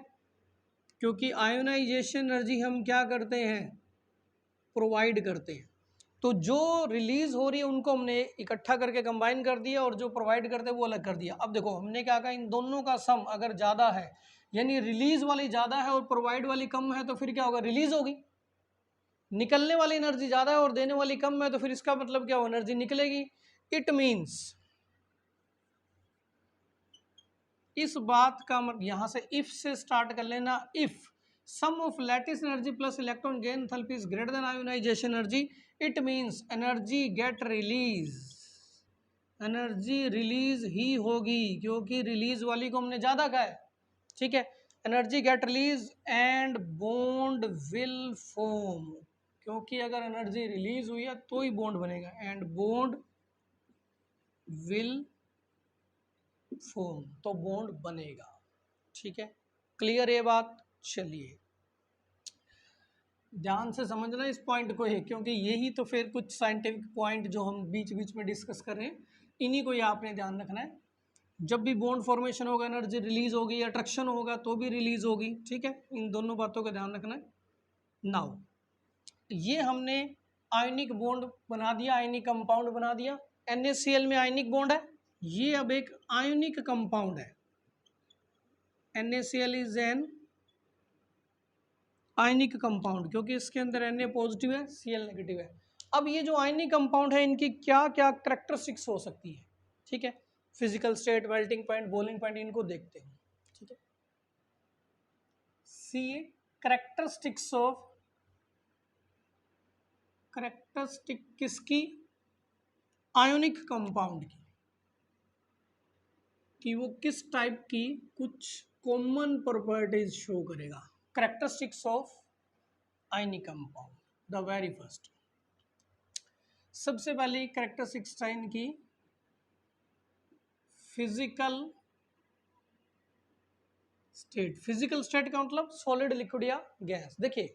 क्योंकि आयोनाइजेशन एनर्जी हम क्या करते हैं? प्रोवाइड करते हैं। तो जो रिलीज हो रही है उनको हमने इकट्ठा करके कंबाइन कर दिया और जो प्रोवाइड करते हैं वो अलग कर दिया। अब देखो, हमने क्या कहा, इन दोनों का सम अगर ज़्यादा है, यानी रिलीज वाली ज़्यादा है और प्रोवाइड वाली कम है, तो फिर क्या होगा? रिलीज होगी। निकलने वाली एनर्जी ज़्यादा है और देने वाली कम है, तो फिर इसका मतलब क्या हो? एनर्जी निकलेगी। इट मीन्स, इस बात का यहाँ से इफ से स्टार्ट कर लेना, if sum of lattice energy plus electron gain enthalpy is greater than ionisation energy, it means energy get release, energy release ही होगी, क्योंकि रिलीज वाली को हमने ज़्यादा कहा है। ठीक है, energy get release and bond will form, क्योंकि अगर एनर्जी रिलीज हुई है तो ही बॉन्ड बनेगा, एंड बॉन्ड विल फॉर्म, तो बॉन्ड बनेगा। ठीक है, क्लियर ये बात? चलिए ध्यान से समझना इस पॉइंट को है, क्योंकि यही तो फिर कुछ साइंटिफिक पॉइंट जो हम बीच बीच में डिस्कस कर रहे हैं, इन्हीं को ही आपने ध्यान रखना है। जब भी बॉन्ड फॉर्मेशन होगा एनर्जी रिलीज होगी, अट्रैक्शन होगा तो भी रिलीज होगी। ठीक है, इन दोनों बातों का ध्यान रखना है। नाउ ये हमने आयनिक बॉन्ड बना दिया, आयनिक कंपाउंड बना दिया। NaCl में आयनिक बॉन्ड है, ये अब एक आयनिक कंपाउंड है। NaCl is an ionic compound, क्योंकि इसके अंदर Na पॉजिटिव है, Cl नेगेटिव है। अब ये जो आयनिक कंपाउंड है, इनकी क्या क्या करेक्टरिस्टिक्स हो सकती है? ठीक है, physical state, melting point, boiling point, इनको देखते हैं। ठीक है, सी करेक्टरिस्टिक्स ऑफ, करेक्टरिस्टिक किसकी? आयोनिक कंपाउंड की, कि वो किस टाइप की कुछ कॉमन प्रॉपर्टीज शो करेगा। Characteristics of ionic compound, the very first, सबसे पहली करेक्टरिस्टिक्स है इनकी फिजिकल स्टेट। फिजिकल स्टेट का मतलब सॉलिड, लिक्विड या गैस। देखिए,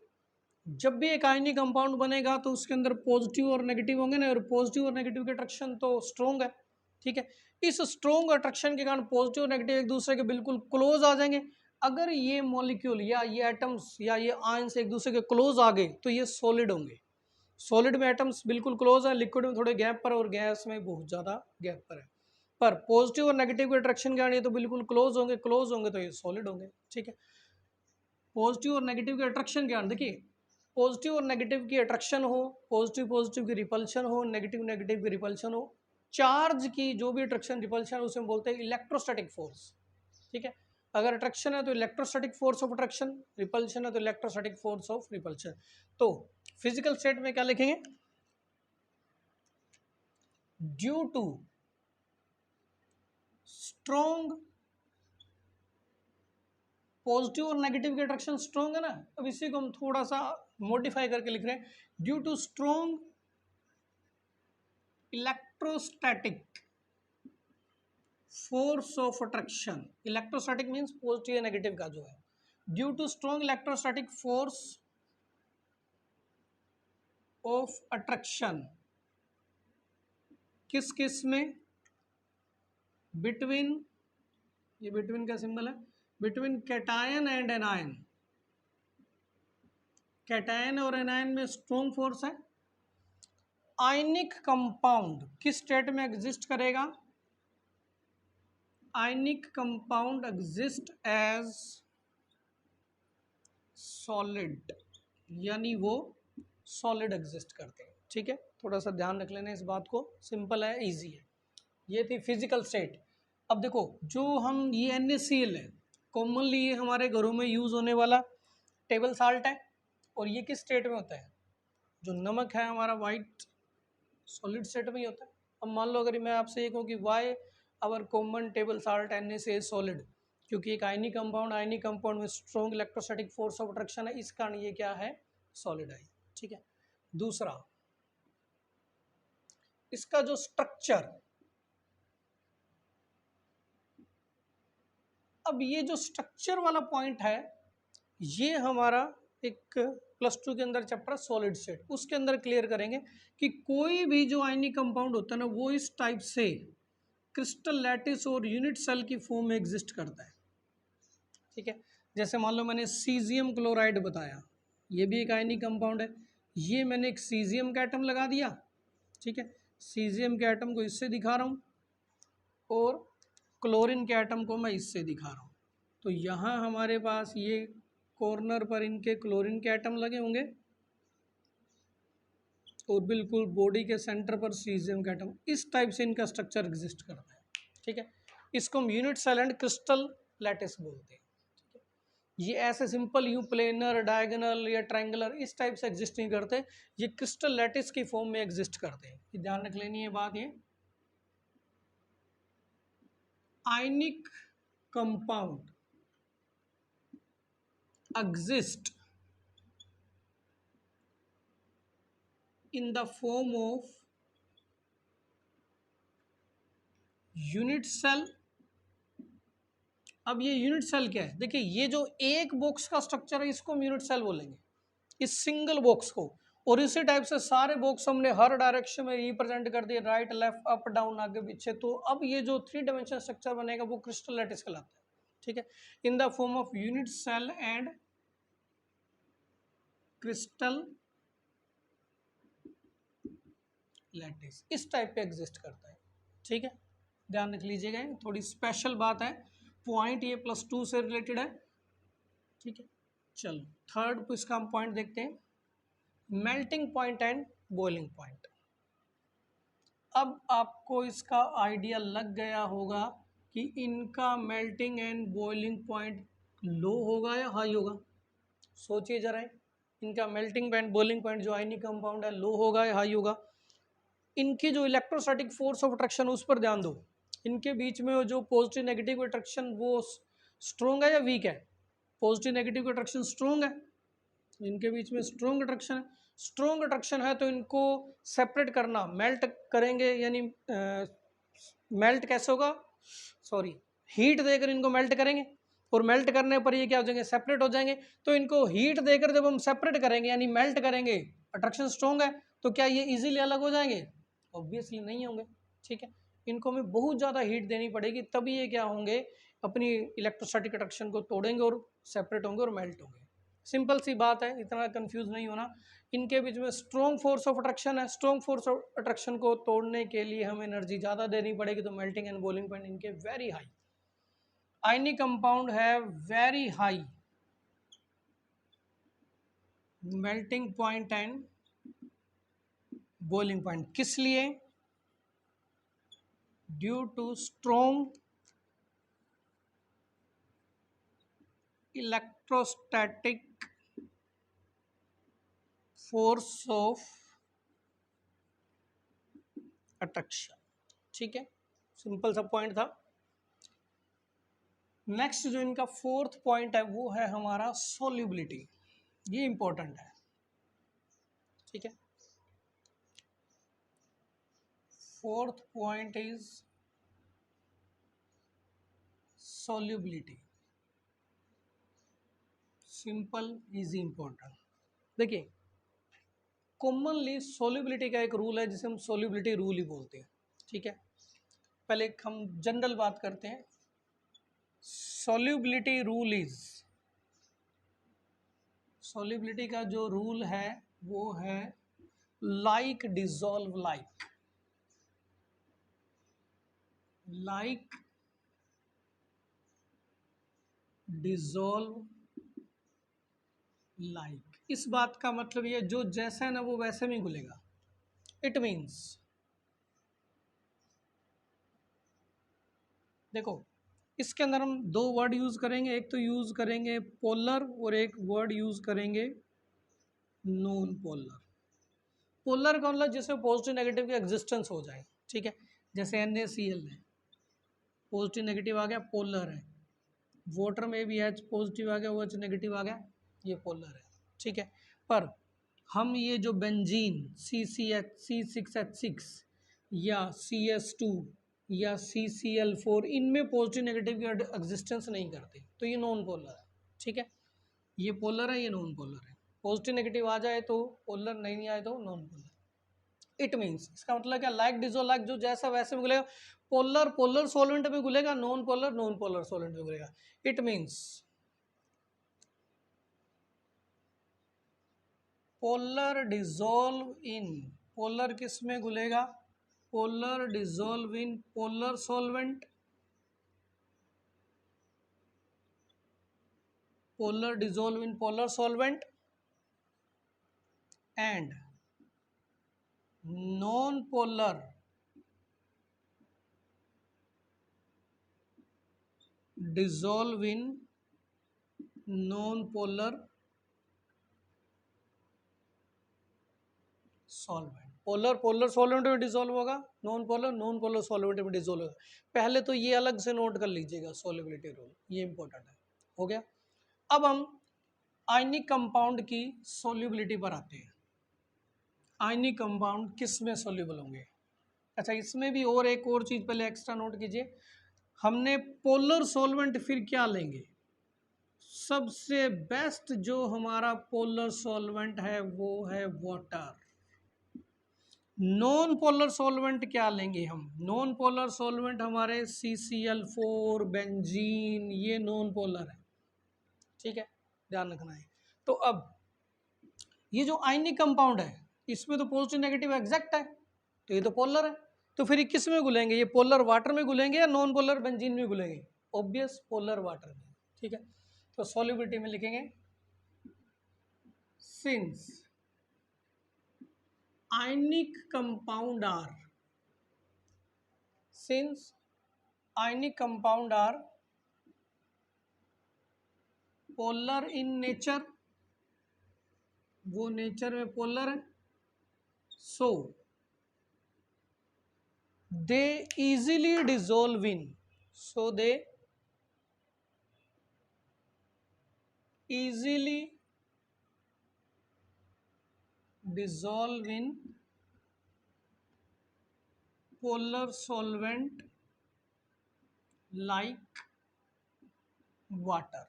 जब भी एक आयनिक कंपाउंड बनेगा तो उसके अंदर पॉजिटिव और नेगेटिव होंगे ना, और पॉजिटिव और नेगेटिव के अट्रैक्शन तो स्ट्रॉन्ग है। ठीक है, इस स्ट्रॉन्ग अट्रैक्शन के कारण पॉजिटिव और नेगेटिव एक दूसरे के बिल्कुल क्लोज आ जाएंगे। अगर ये मॉलिक्यूल या ये एटम्स या ये आयंस एक दूसरे के क्लोज आ गए तो ये सॉलिड होंगे। सॉलिड में एटम्स बिल्कुल क्लोज है, लिक्विड में थोड़े गैप पर और गैस में बहुत ज़्यादा गैप पर है। पर पॉजिटिव और नेगेटिव के अट्रैक्शन के कारण ये तो बिल्कुल क्लोज होंगे तो ये सॉलिड होंगे। ठीक है, पॉजिटिव और नेगेटिव के अट्रैक्शन के कारण, देखिए पॉजिटिव और नेगेटिव की अट्रैक्शन हो, पॉजिटिव पॉजिटिव की रिपल्शन हो, नेगेटिव नेगेटिव की रिपल्शन हो, चार्ज की जो भी अट्रैक्शन रिपल्शन है उसे हम बोलते हैं इलेक्ट्रोस्टैटिक फोर्स। ठीक है, अगर अट्रैक्शन है तो electrostatic force of attraction, repulsion है तो इलेक्ट्रोस्टैटिक फोर्स ऑफ रिपल्शन। तो फिजिकल स्टेट में क्या लिखेंगे? ड्यू टू स्ट्रॉन्ग पॉजिटिव और नेगेटिव की अट्रैक्शन स्ट्रॉन्ग है ना। अब इसी को हम थोड़ा सा मॉडिफाई करके लिख रहे हैं, due to strong electrostatic force of attraction. Electrostatic means positive या नेगेटिव का जो है, due to strong electrostatic force of attraction, किस किस में, बिटवीन, ये बिटवीन का सिंबल है, between cation and anion. Cation और एनायन में स्ट्रॉन्ग फोर्स है। आयनिक कंपाउंड किस स्टेट में एग्जिस्ट करेगा, ionic compound exist as solid, यानी वो सॉलिड एग्जिस्ट करते हैं। ठीक है, थोड़ा सा ध्यान रख लेना इस बात को, सिंपल है, इजी है। ये थी फिजिकल स्टेट। अब देखो जो हम ये NaCl है, कॉमनली ये हमारे घरों में यूज़ होने वाला टेबल साल्ट है, और ये किस स्टेट में होता है, जो नमक है हमारा वाइट सॉलिड स्टेट में ही होता है। अब मान लो अगर मैं आपसे ये कहूँ कि why our common table salt NaCl solid, क्योंकि एक आयनिक कंपाउंड में strong electrostatic force of attraction है, इस कारण ये क्या है, सॉलिड है। ठीक है, दूसरा इसका जो स्ट्रक्चर, अब ये जो स्ट्रक्चर वाला पॉइंट है, ये हमारा एक +2 के अंदर चैप्टर सॉलिड स्टेट, उसके अंदर क्लियर करेंगे कि कोई भी जो आयनिक कंपाउंड होता है ना, वो इस टाइप से क्रिस्टल लैटिस और यूनिट सेल की फॉर्म में एग्जिस्ट करता है। ठीक है, जैसे मान लो मैंने सीजियम क्लोराइड बताया, ये भी एक आयनिक कंपाउंड है, ये मैंने एक सीजियम का एटम लगा दिया। ठीक है, सीजियम के एटम को इससे दिखा रहा हूँ, और क्लोरीन के एटम को मैं इससे दिखा रहा हूँ। तो यहाँ हमारे पास ये कॉर्नर पर इनके क्लोरीन के एटम लगे होंगे, और बिल्कुल बॉडी के सेंटर पर सीजियम का एटम। इस टाइप से इनका स्ट्रक्चर एग्जिस्ट करता है। ठीक है, इसको हम unit cell and crystal lattice बोलते हैं। ठीक है, ये ऐसे सिंपल यूं प्लेनर, डायगोनल या ट्रायंगुलर इस टाइप से एग्जिस्ट नहीं करते, ये क्रिस्टल लैटिस की फॉर्म में एग्जिस्ट करते हैं। ये ध्यान रख लेनी है बात। ये ionic compound exist in the form of unit cell. अब ये यूनिट सेल क्या है, देखिए ये जो एक बॉक्स का स्ट्रक्चर है, इसको हम यूनिट सेल बोलेंगे, इस सिंगल बॉक्स को। और इसी टाइप से सारे बॉक्स हमने हर डायरेक्शन में रिप्रेजेंट कर दिए, राइट लेफ्ट अप डाउन आगे पीछे। तो अब ये जो 3 डायमेंशनल स्ट्रक्चर बनेगा वो क्रिस्टल लैटिस कहलाता है। ठीक है, in the form of unit cell and crystal lattice, इस टाइप पे एग्जिस्ट करता है। ठीक है, ध्यान रख लीजिएगा, थोड़ी स्पेशल बात है, पॉइंट ये +2 से रिलेटेड है। ठीक है, चलो थर्ड इसका हम पॉइंट देखते हैं, melting point and boiling point. अब आपको इसका आइडिया लग गया होगा कि इनका मेल्टिंग एंड बॉइलिंग पॉइंट लो होगा या हाई होगा। सोचिए जरा, इनका मेल्टिंग एंड बॉइलिंग पॉइंट जो आयनिक कंपाउंड है, लो होगा या हाई होगा। इनकी जो इलेक्ट्रोस्टैटिक फोर्स ऑफ अट्रैक्शन उस पर ध्यान दो, इनके बीच में जो पॉजिटिव नेगेटिव अट्रैक्शन वो स्ट्रोंग है या वीक है, पॉजिटिव नेगेटिव अट्रैक्शन स्ट्रोंग है, इनके बीच में स्ट्रोंग अट्रैक्शन है। स्ट्रोंग अट्रैक्शन है तो इनको सेपरेट करना, मेल्ट करेंगे, यानी मेल्ट कैसे होगा, सॉरी हीट देकर इनको मेल्ट करेंगे, और मेल्ट करने पर ये क्या हो जाएंगे, सेपरेट हो जाएंगे। तो इनको हीट देकर जब हम सेपरेट करेंगे यानी मेल्ट करेंगे, अट्रैक्शन स्ट्रोंग है, तो क्या ये इजीली अलग हो जाएंगे, ऑब्वियसली नहीं होंगे। ठीक है, इनको हमें बहुत ज़्यादा हीट देनी पड़ेगी, तभी ये क्या होंगे, अपनी इलेक्ट्रोस्टैटिक अट्रैक्शन को तोड़ेंगे और सेपरेट होंगे और मेल्ट होंगे। सिंपल सी बात है, इतना कंफ्यूज नहीं होना। इनके बीच में स्ट्रॉन्ग फोर्स ऑफ अट्रैक्शन है, स्ट्रॉन्ग फोर्स ऑफ अट्रैक्शन को तोड़ने के लिए हमें एनर्जी ज़्यादा देनी पड़ेगी, तो मेल्टिंग एंड बॉइलिंग पॉइंट इनके वेरी हाई। आयनिक कंपाउंड है very high melting point and boiling point, किस लिए, due to strong electrostatic force of attraction. ठीक है, सिंपल सा पॉइंट था। नेक्स्ट जो इनका फोर्थ पॉइंट है वो है हमारा सोल्यूबिलिटी। ये इंपॉर्टेंट है, ठीक है। Fourth point is solubility. Simple easy important. देखिए, कॉमनली सोल्यूबिलिटी का एक रूल है जिसे हम सोल्यूबिलिटी रूल ही बोलते हैं, ठीक है। पहले हम जनरल बात करते हैं। सोल्यूबिलिटी रूल इज, सोल्यूबिलिटी का जो रूल है वो है like dissolve like, like dissolve like. इस बात का मतलब ये जो जैसा है ना वो वैसे में घुलेगा। इट मीन्स, देखो इसके अंदर हम दो वर्ड यूज करेंगे, एक तो यूज करेंगे पोलर और एक वर्ड यूज करेंगे नॉन पोलर। पोलर का मतलब जिसमें पॉजिटिव नेगेटिव की एग्जिस्टेंस हो जाए, ठीक है। जैसे NaCl है, पॉजिटिव नेगेटिव आ गया, पोलर है। वाटर में भी H पॉजिटिव आ गया, OH नेगेटिव आ गया, ये पोलर है, ठीक है। पर हम ये जो बेंजीन C6H6 या CS2 या CCl4 इनमें पॉजिटिव नेगेटिव की एग्जिस्टेंस नहीं करते, तो ये नॉन पोलर है, ठीक है। ये पोलर है, ये नॉन पोलर है। पॉजिटिव नेगेटिव आ जाए तो पोलर, नहीं आए तो नॉन पोलर। इट मीन्स, इसका मतलब क्या, लाइक डिजो लाइक, जो जैसा वैसे में घुलेगा। पोलर पोलर सॉल्वेंट में घुलेगा, non polar non polar solvent में घुलेगा। It means polar dissolve in, polar किस में घुलेगा, polar dissolve in polar solvent, polar dissolve in polar solvent and non polar dissolve in non polar solvent. Polar polar solvent में dissolve होगा, non polar non polar solvent में dissolve होगा। पहले तो ये अलग से नोट कर लीजिएगा, सॉल्युबिलिटी रूल, ये इंपॉर्टेंट है। हो गया। अब हम आयनिक कंपाउंड की सॉल्युबिलिटी पर आते हैं। आयनिक कंपाउंड किस में सॉल्युबल होंगे। अच्छा, इसमें भी और एक और चीज़ पहले एक्स्ट्रा नोट कीजिए। हमने पोलर सॉल्वेंट फिर क्या लेंगे, सबसे बेस्ट जो हमारा पोलर सॉल्वेंट है वो है वाटर। नॉन पोलर सॉल्वेंट क्या लेंगे हम, नॉन पोलर सॉल्वेंट हमारे CCl4 बेंजीन, ये नॉन पोलर है, ठीक है, ध्यान रखना है। तो अब ये जो आयनिक कंपाउंड है इसमें तो पॉजिटिव नेगेटिव एग्जैक्ट है, तो ये तो पोलर है। तो फिर ये किस में घुलेंगे, ये पोलर वाटर में घुलेंगे या नॉन पोलर बेंजीन में घुलेंगे, ऑब्वियस पोलर वाटर में, ठीक है। तो सॉल्युबिलिटी में लिखेंगे since ionic compound are, since ionic compound are polar in nature, वो नेचर में पोलर है, so they easily dissolve in, so they easily dissolve in polar solvent like water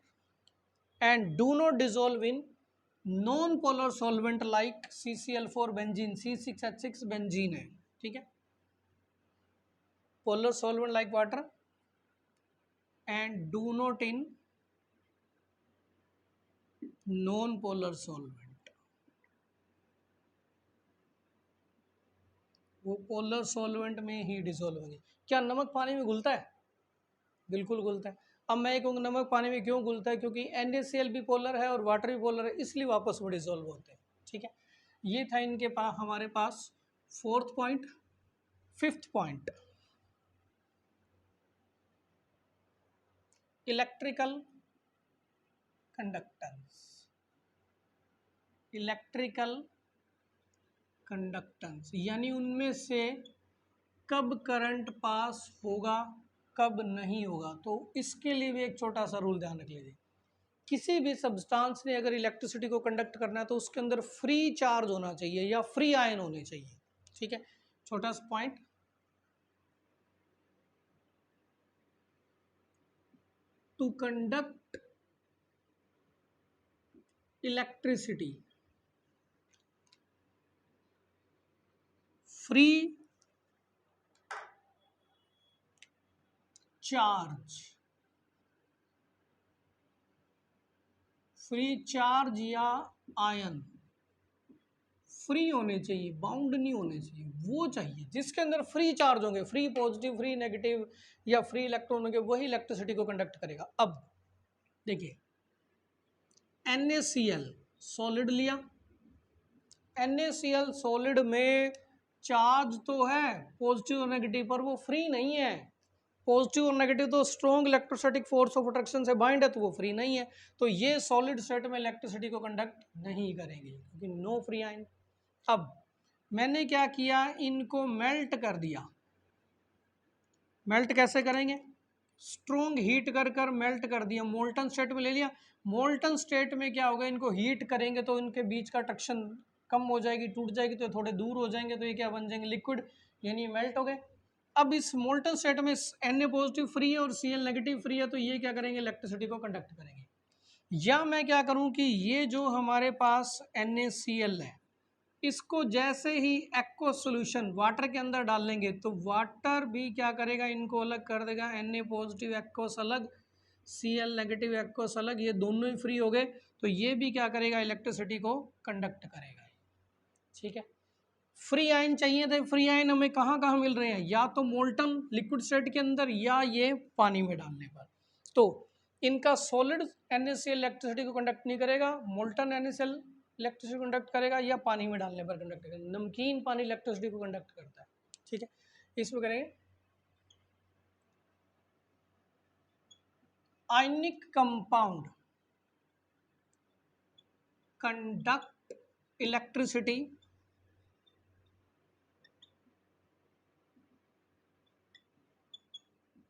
and do not dissolve in non-polar solvent like CCl4 benzene, C6H6 benzene है, ठीक है। polar solvent like water and do not in non-polar solvent, वो polar solvent में ही dissolve होंगे। क्या नमक पानी में घुलता है, बिल्कुल घुलता है। अब मैं कहूँगा नमक पानी में क्यों घुलता है, क्योंकि NaCl भी पोलर है और वाटर भी पोलर है, इसलिए वापस वो डिसॉल्व होते हैं, ठीक है। ये था इनके पास, हमारे पास fourth point. Fifth point, electrical conductance, electrical conductance यानी उनमें से कब करंट पास होगा कब नहीं होगा। तो इसके लिए भी एक छोटा सा रूल ध्यान रख लीजिए, किसी भी सब्सटेंस ने अगर इलेक्ट्रिसिटी को कंडक्ट करना है तो उसके अंदर फ्री चार्ज होना चाहिए या फ्री आयन होने चाहिए। ठीक है, छोटा सा point, to conduct electricity free charge, free charge या आयन फ्री होने चाहिए, बाउंड नहीं होने चाहिए। वो चाहिए जिसके अंदर फ्री चार्ज होंगे, फ्री पॉजिटिव, फ्री नेगेटिव या फ्री इलेक्ट्रॉन होंगे, वही इलेक्ट्रिसिटी को कंडक्ट करेगा। अब देखिए, NaCl सॉलिड लिया, NaCl सॉलिड में चार्ज तो है पॉजिटिव और नेगेटिव, पर वो फ्री नहीं है। पॉजिटिव और नेगेटिव तो strong electrostatic force of attraction से बाइंड है, तो वो फ्री नहीं है। तो ये सॉलिड स्टेट में इलेक्ट्रिसिटी को कंडक्ट नहीं करेंगे क्योंकि नो फ्री आयन। अब मैंने क्या किया, इनको मेल्ट कर दिया। मेल्ट कैसे करेंगे, स्ट्रॉन्ग हीट कर कर मेल्ट कर दिया, मोल्टन स्टेट में ले लिया। मोल्टन स्टेट में क्या होगा, इनको हीट करेंगे तो इनके बीच का टक्शन कम हो जाएगी, टूट जाएगी, तो थोड़े दूर हो जाएंगे, तो ये क्या बन जाएंगे, लिक्विड, यानी मेल्ट हो गए। अब इस मोल्टन स्टेट में Na पॉजिटिव फ्री है और Cl नेगेटिव फ्री है, तो ये क्या करेंगे, इलेक्ट्रिसिटी को कंडक्ट करेंगे। या मैं क्या करूं कि ये जो हमारे पास NaCl है, इसको जैसे ही एक्व सोल्यूशन वाटर के अंदर डालेंगे तो वाटर भी क्या करेगा, इनको अलग कर देगा। Na पॉजिटिव एक्वस अलग, Cl नेगेटिव एक्वस अलग, ये दोनों ही फ्री हो गए, तो ये भी क्या करेगा, इलेक्ट्रिसिटी को कंडक्ट करेगा। ठीक है, फ्री आयन चाहिए थे, फ्री आयन हमें कहाँ कहाँ मिल रहे हैं, या तो मोल्टन लिक्विड स्टेट के अंदर या ये पानी में डालने पर। तो इनका सॉलिड NaCl इलेक्ट्रिसिटी को कंडक्ट नहीं करेगा, मोल्टन NaCl इलेक्ट्रिसिटी कंडक्ट करेगा, या पानी में डालने पर कंडक्ट करेगा। नमकीन पानी इलेक्ट्रिसिटी को कंडक्ट करता है। ठीक है, इसमें करेंगे आयनिक compound conduct electricity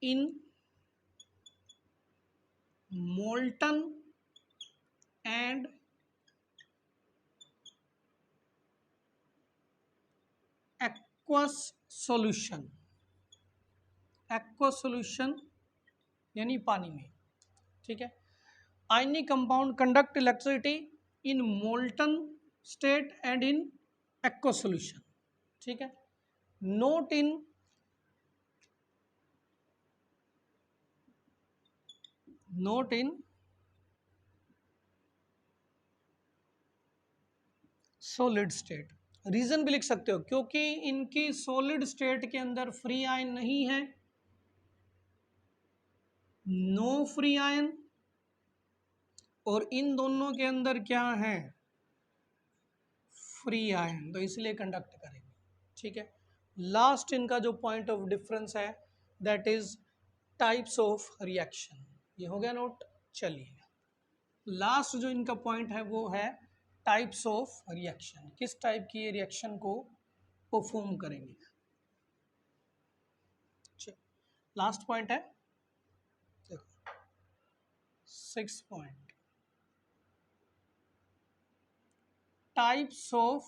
in molten and aqueous solution, aqueous solution यानी पानी में। ठीक है, ionic compound conduct electricity in molten state and in aqueous solution। ठीक है, not in solid state. Reason भी लिख सकते हो, क्योंकि इनकी सॉलिड स्टेट के अंदर फ्री आयन नहीं है, नो फ्री आयन, और इन दोनों के अंदर क्या है, फ्री आयन, तो इसलिए कंडक्ट करेंगे। ठीक है, लास्ट इनका जो पॉइंट ऑफ डिफरेंस है that is types of reaction. ये हो गया नोट। चलिए, लास्ट जो इनका पॉइंट है वो है टाइप्स ऑफ रिएक्शन, किस टाइप की रिएक्शन को परफॉर्म करेंगे। लास्ट पॉइंट है, देखो 6 पॉइंट, टाइप्स ऑफ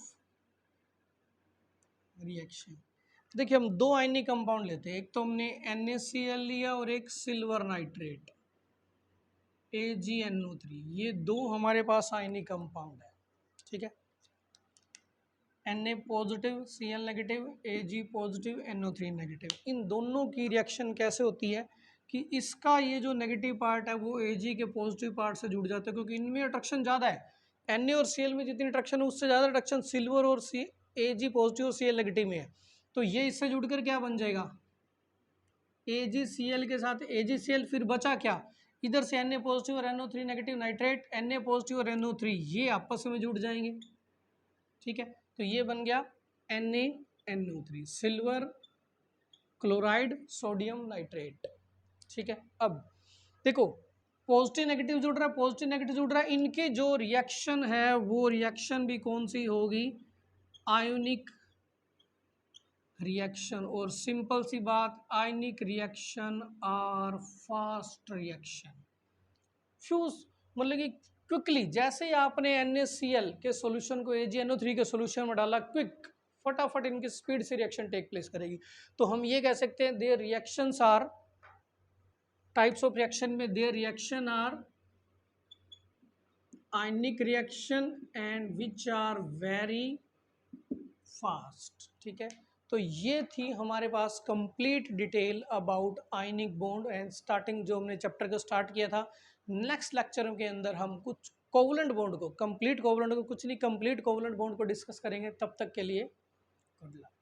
रिएक्शन। देखिए, हम दो आयनिक कंपाउंड लेते हैं, एक तो हमने NaCl लिया और एक सिल्वर नाइट्रेट AgNO3, ये दो हमारे पास आयनिक कंपाउंड है। ठीक है, Na positive Cl negative, Ag positive NO3 negative. इन दोनों की रिएक्शन कैसे होती है कि इसका ये जो नेगेटिव पार्ट है वो Ag के पॉजिटिव पार्ट से जुड़ जाता है, क्योंकि इनमें अट्रैक्शन ज़्यादा है। Na और Cl में जितनी अट्रैक्शन है उससे ज़्यादा अट्रैक्शन सिल्वर और Ag पॉजिटिव और Cl नेगेटिव में है। तो ये इससे जुड़कर क्या बन जाएगा, AgCl के साथ AgCl, फिर बचा क्या, इधर से Na पॉजिटिव और NO3 negative nitrate, Na positive और NO3 ये आपस में जुड़ जाएंगे। ठीक है, तो ये बन गया NaNO3, silver chloride sodium nitrate. ठीक है, अब देखो पॉजिटिव नेगेटिव जुड़ रहा है, पॉजिटिव नेगेटिव जुड़ रहा है, इनके जो रिएक्शन है वो रिएक्शन भी कौन सी होगी, आयोनिक रिएक्शन, और सिंपल सी बात, आयनिक रिएक्शन और फास्ट रिएक्शन। फ्यूज मतलब कि क्विकली, जैसे ही आपने NaCl के सॉल्यूशन को AgNO3 के सॉल्यूशन में डाला, क्विक फटाफट इनकी स्पीड से रिएक्शन टेक प्लेस करेगी। तो हम ये कह सकते हैं their reactions are, types of reaction में their reaction are ionic reaction and which are very fast. ठीक है, तो ये थी हमारे पास complete detail about ionic bond and starting जो हमने चैप्टर को स्टार्ट किया था। नेक्स्ट लेक्चर के अंदर हम कुछ कोवलेंट बॉन्ड को, कंप्लीट कोवलेंट को कुछ नहीं, कंप्लीट कोवलेंट बॉन्ड को डिस्कस करेंगे। तब तक के लिए गुड लक।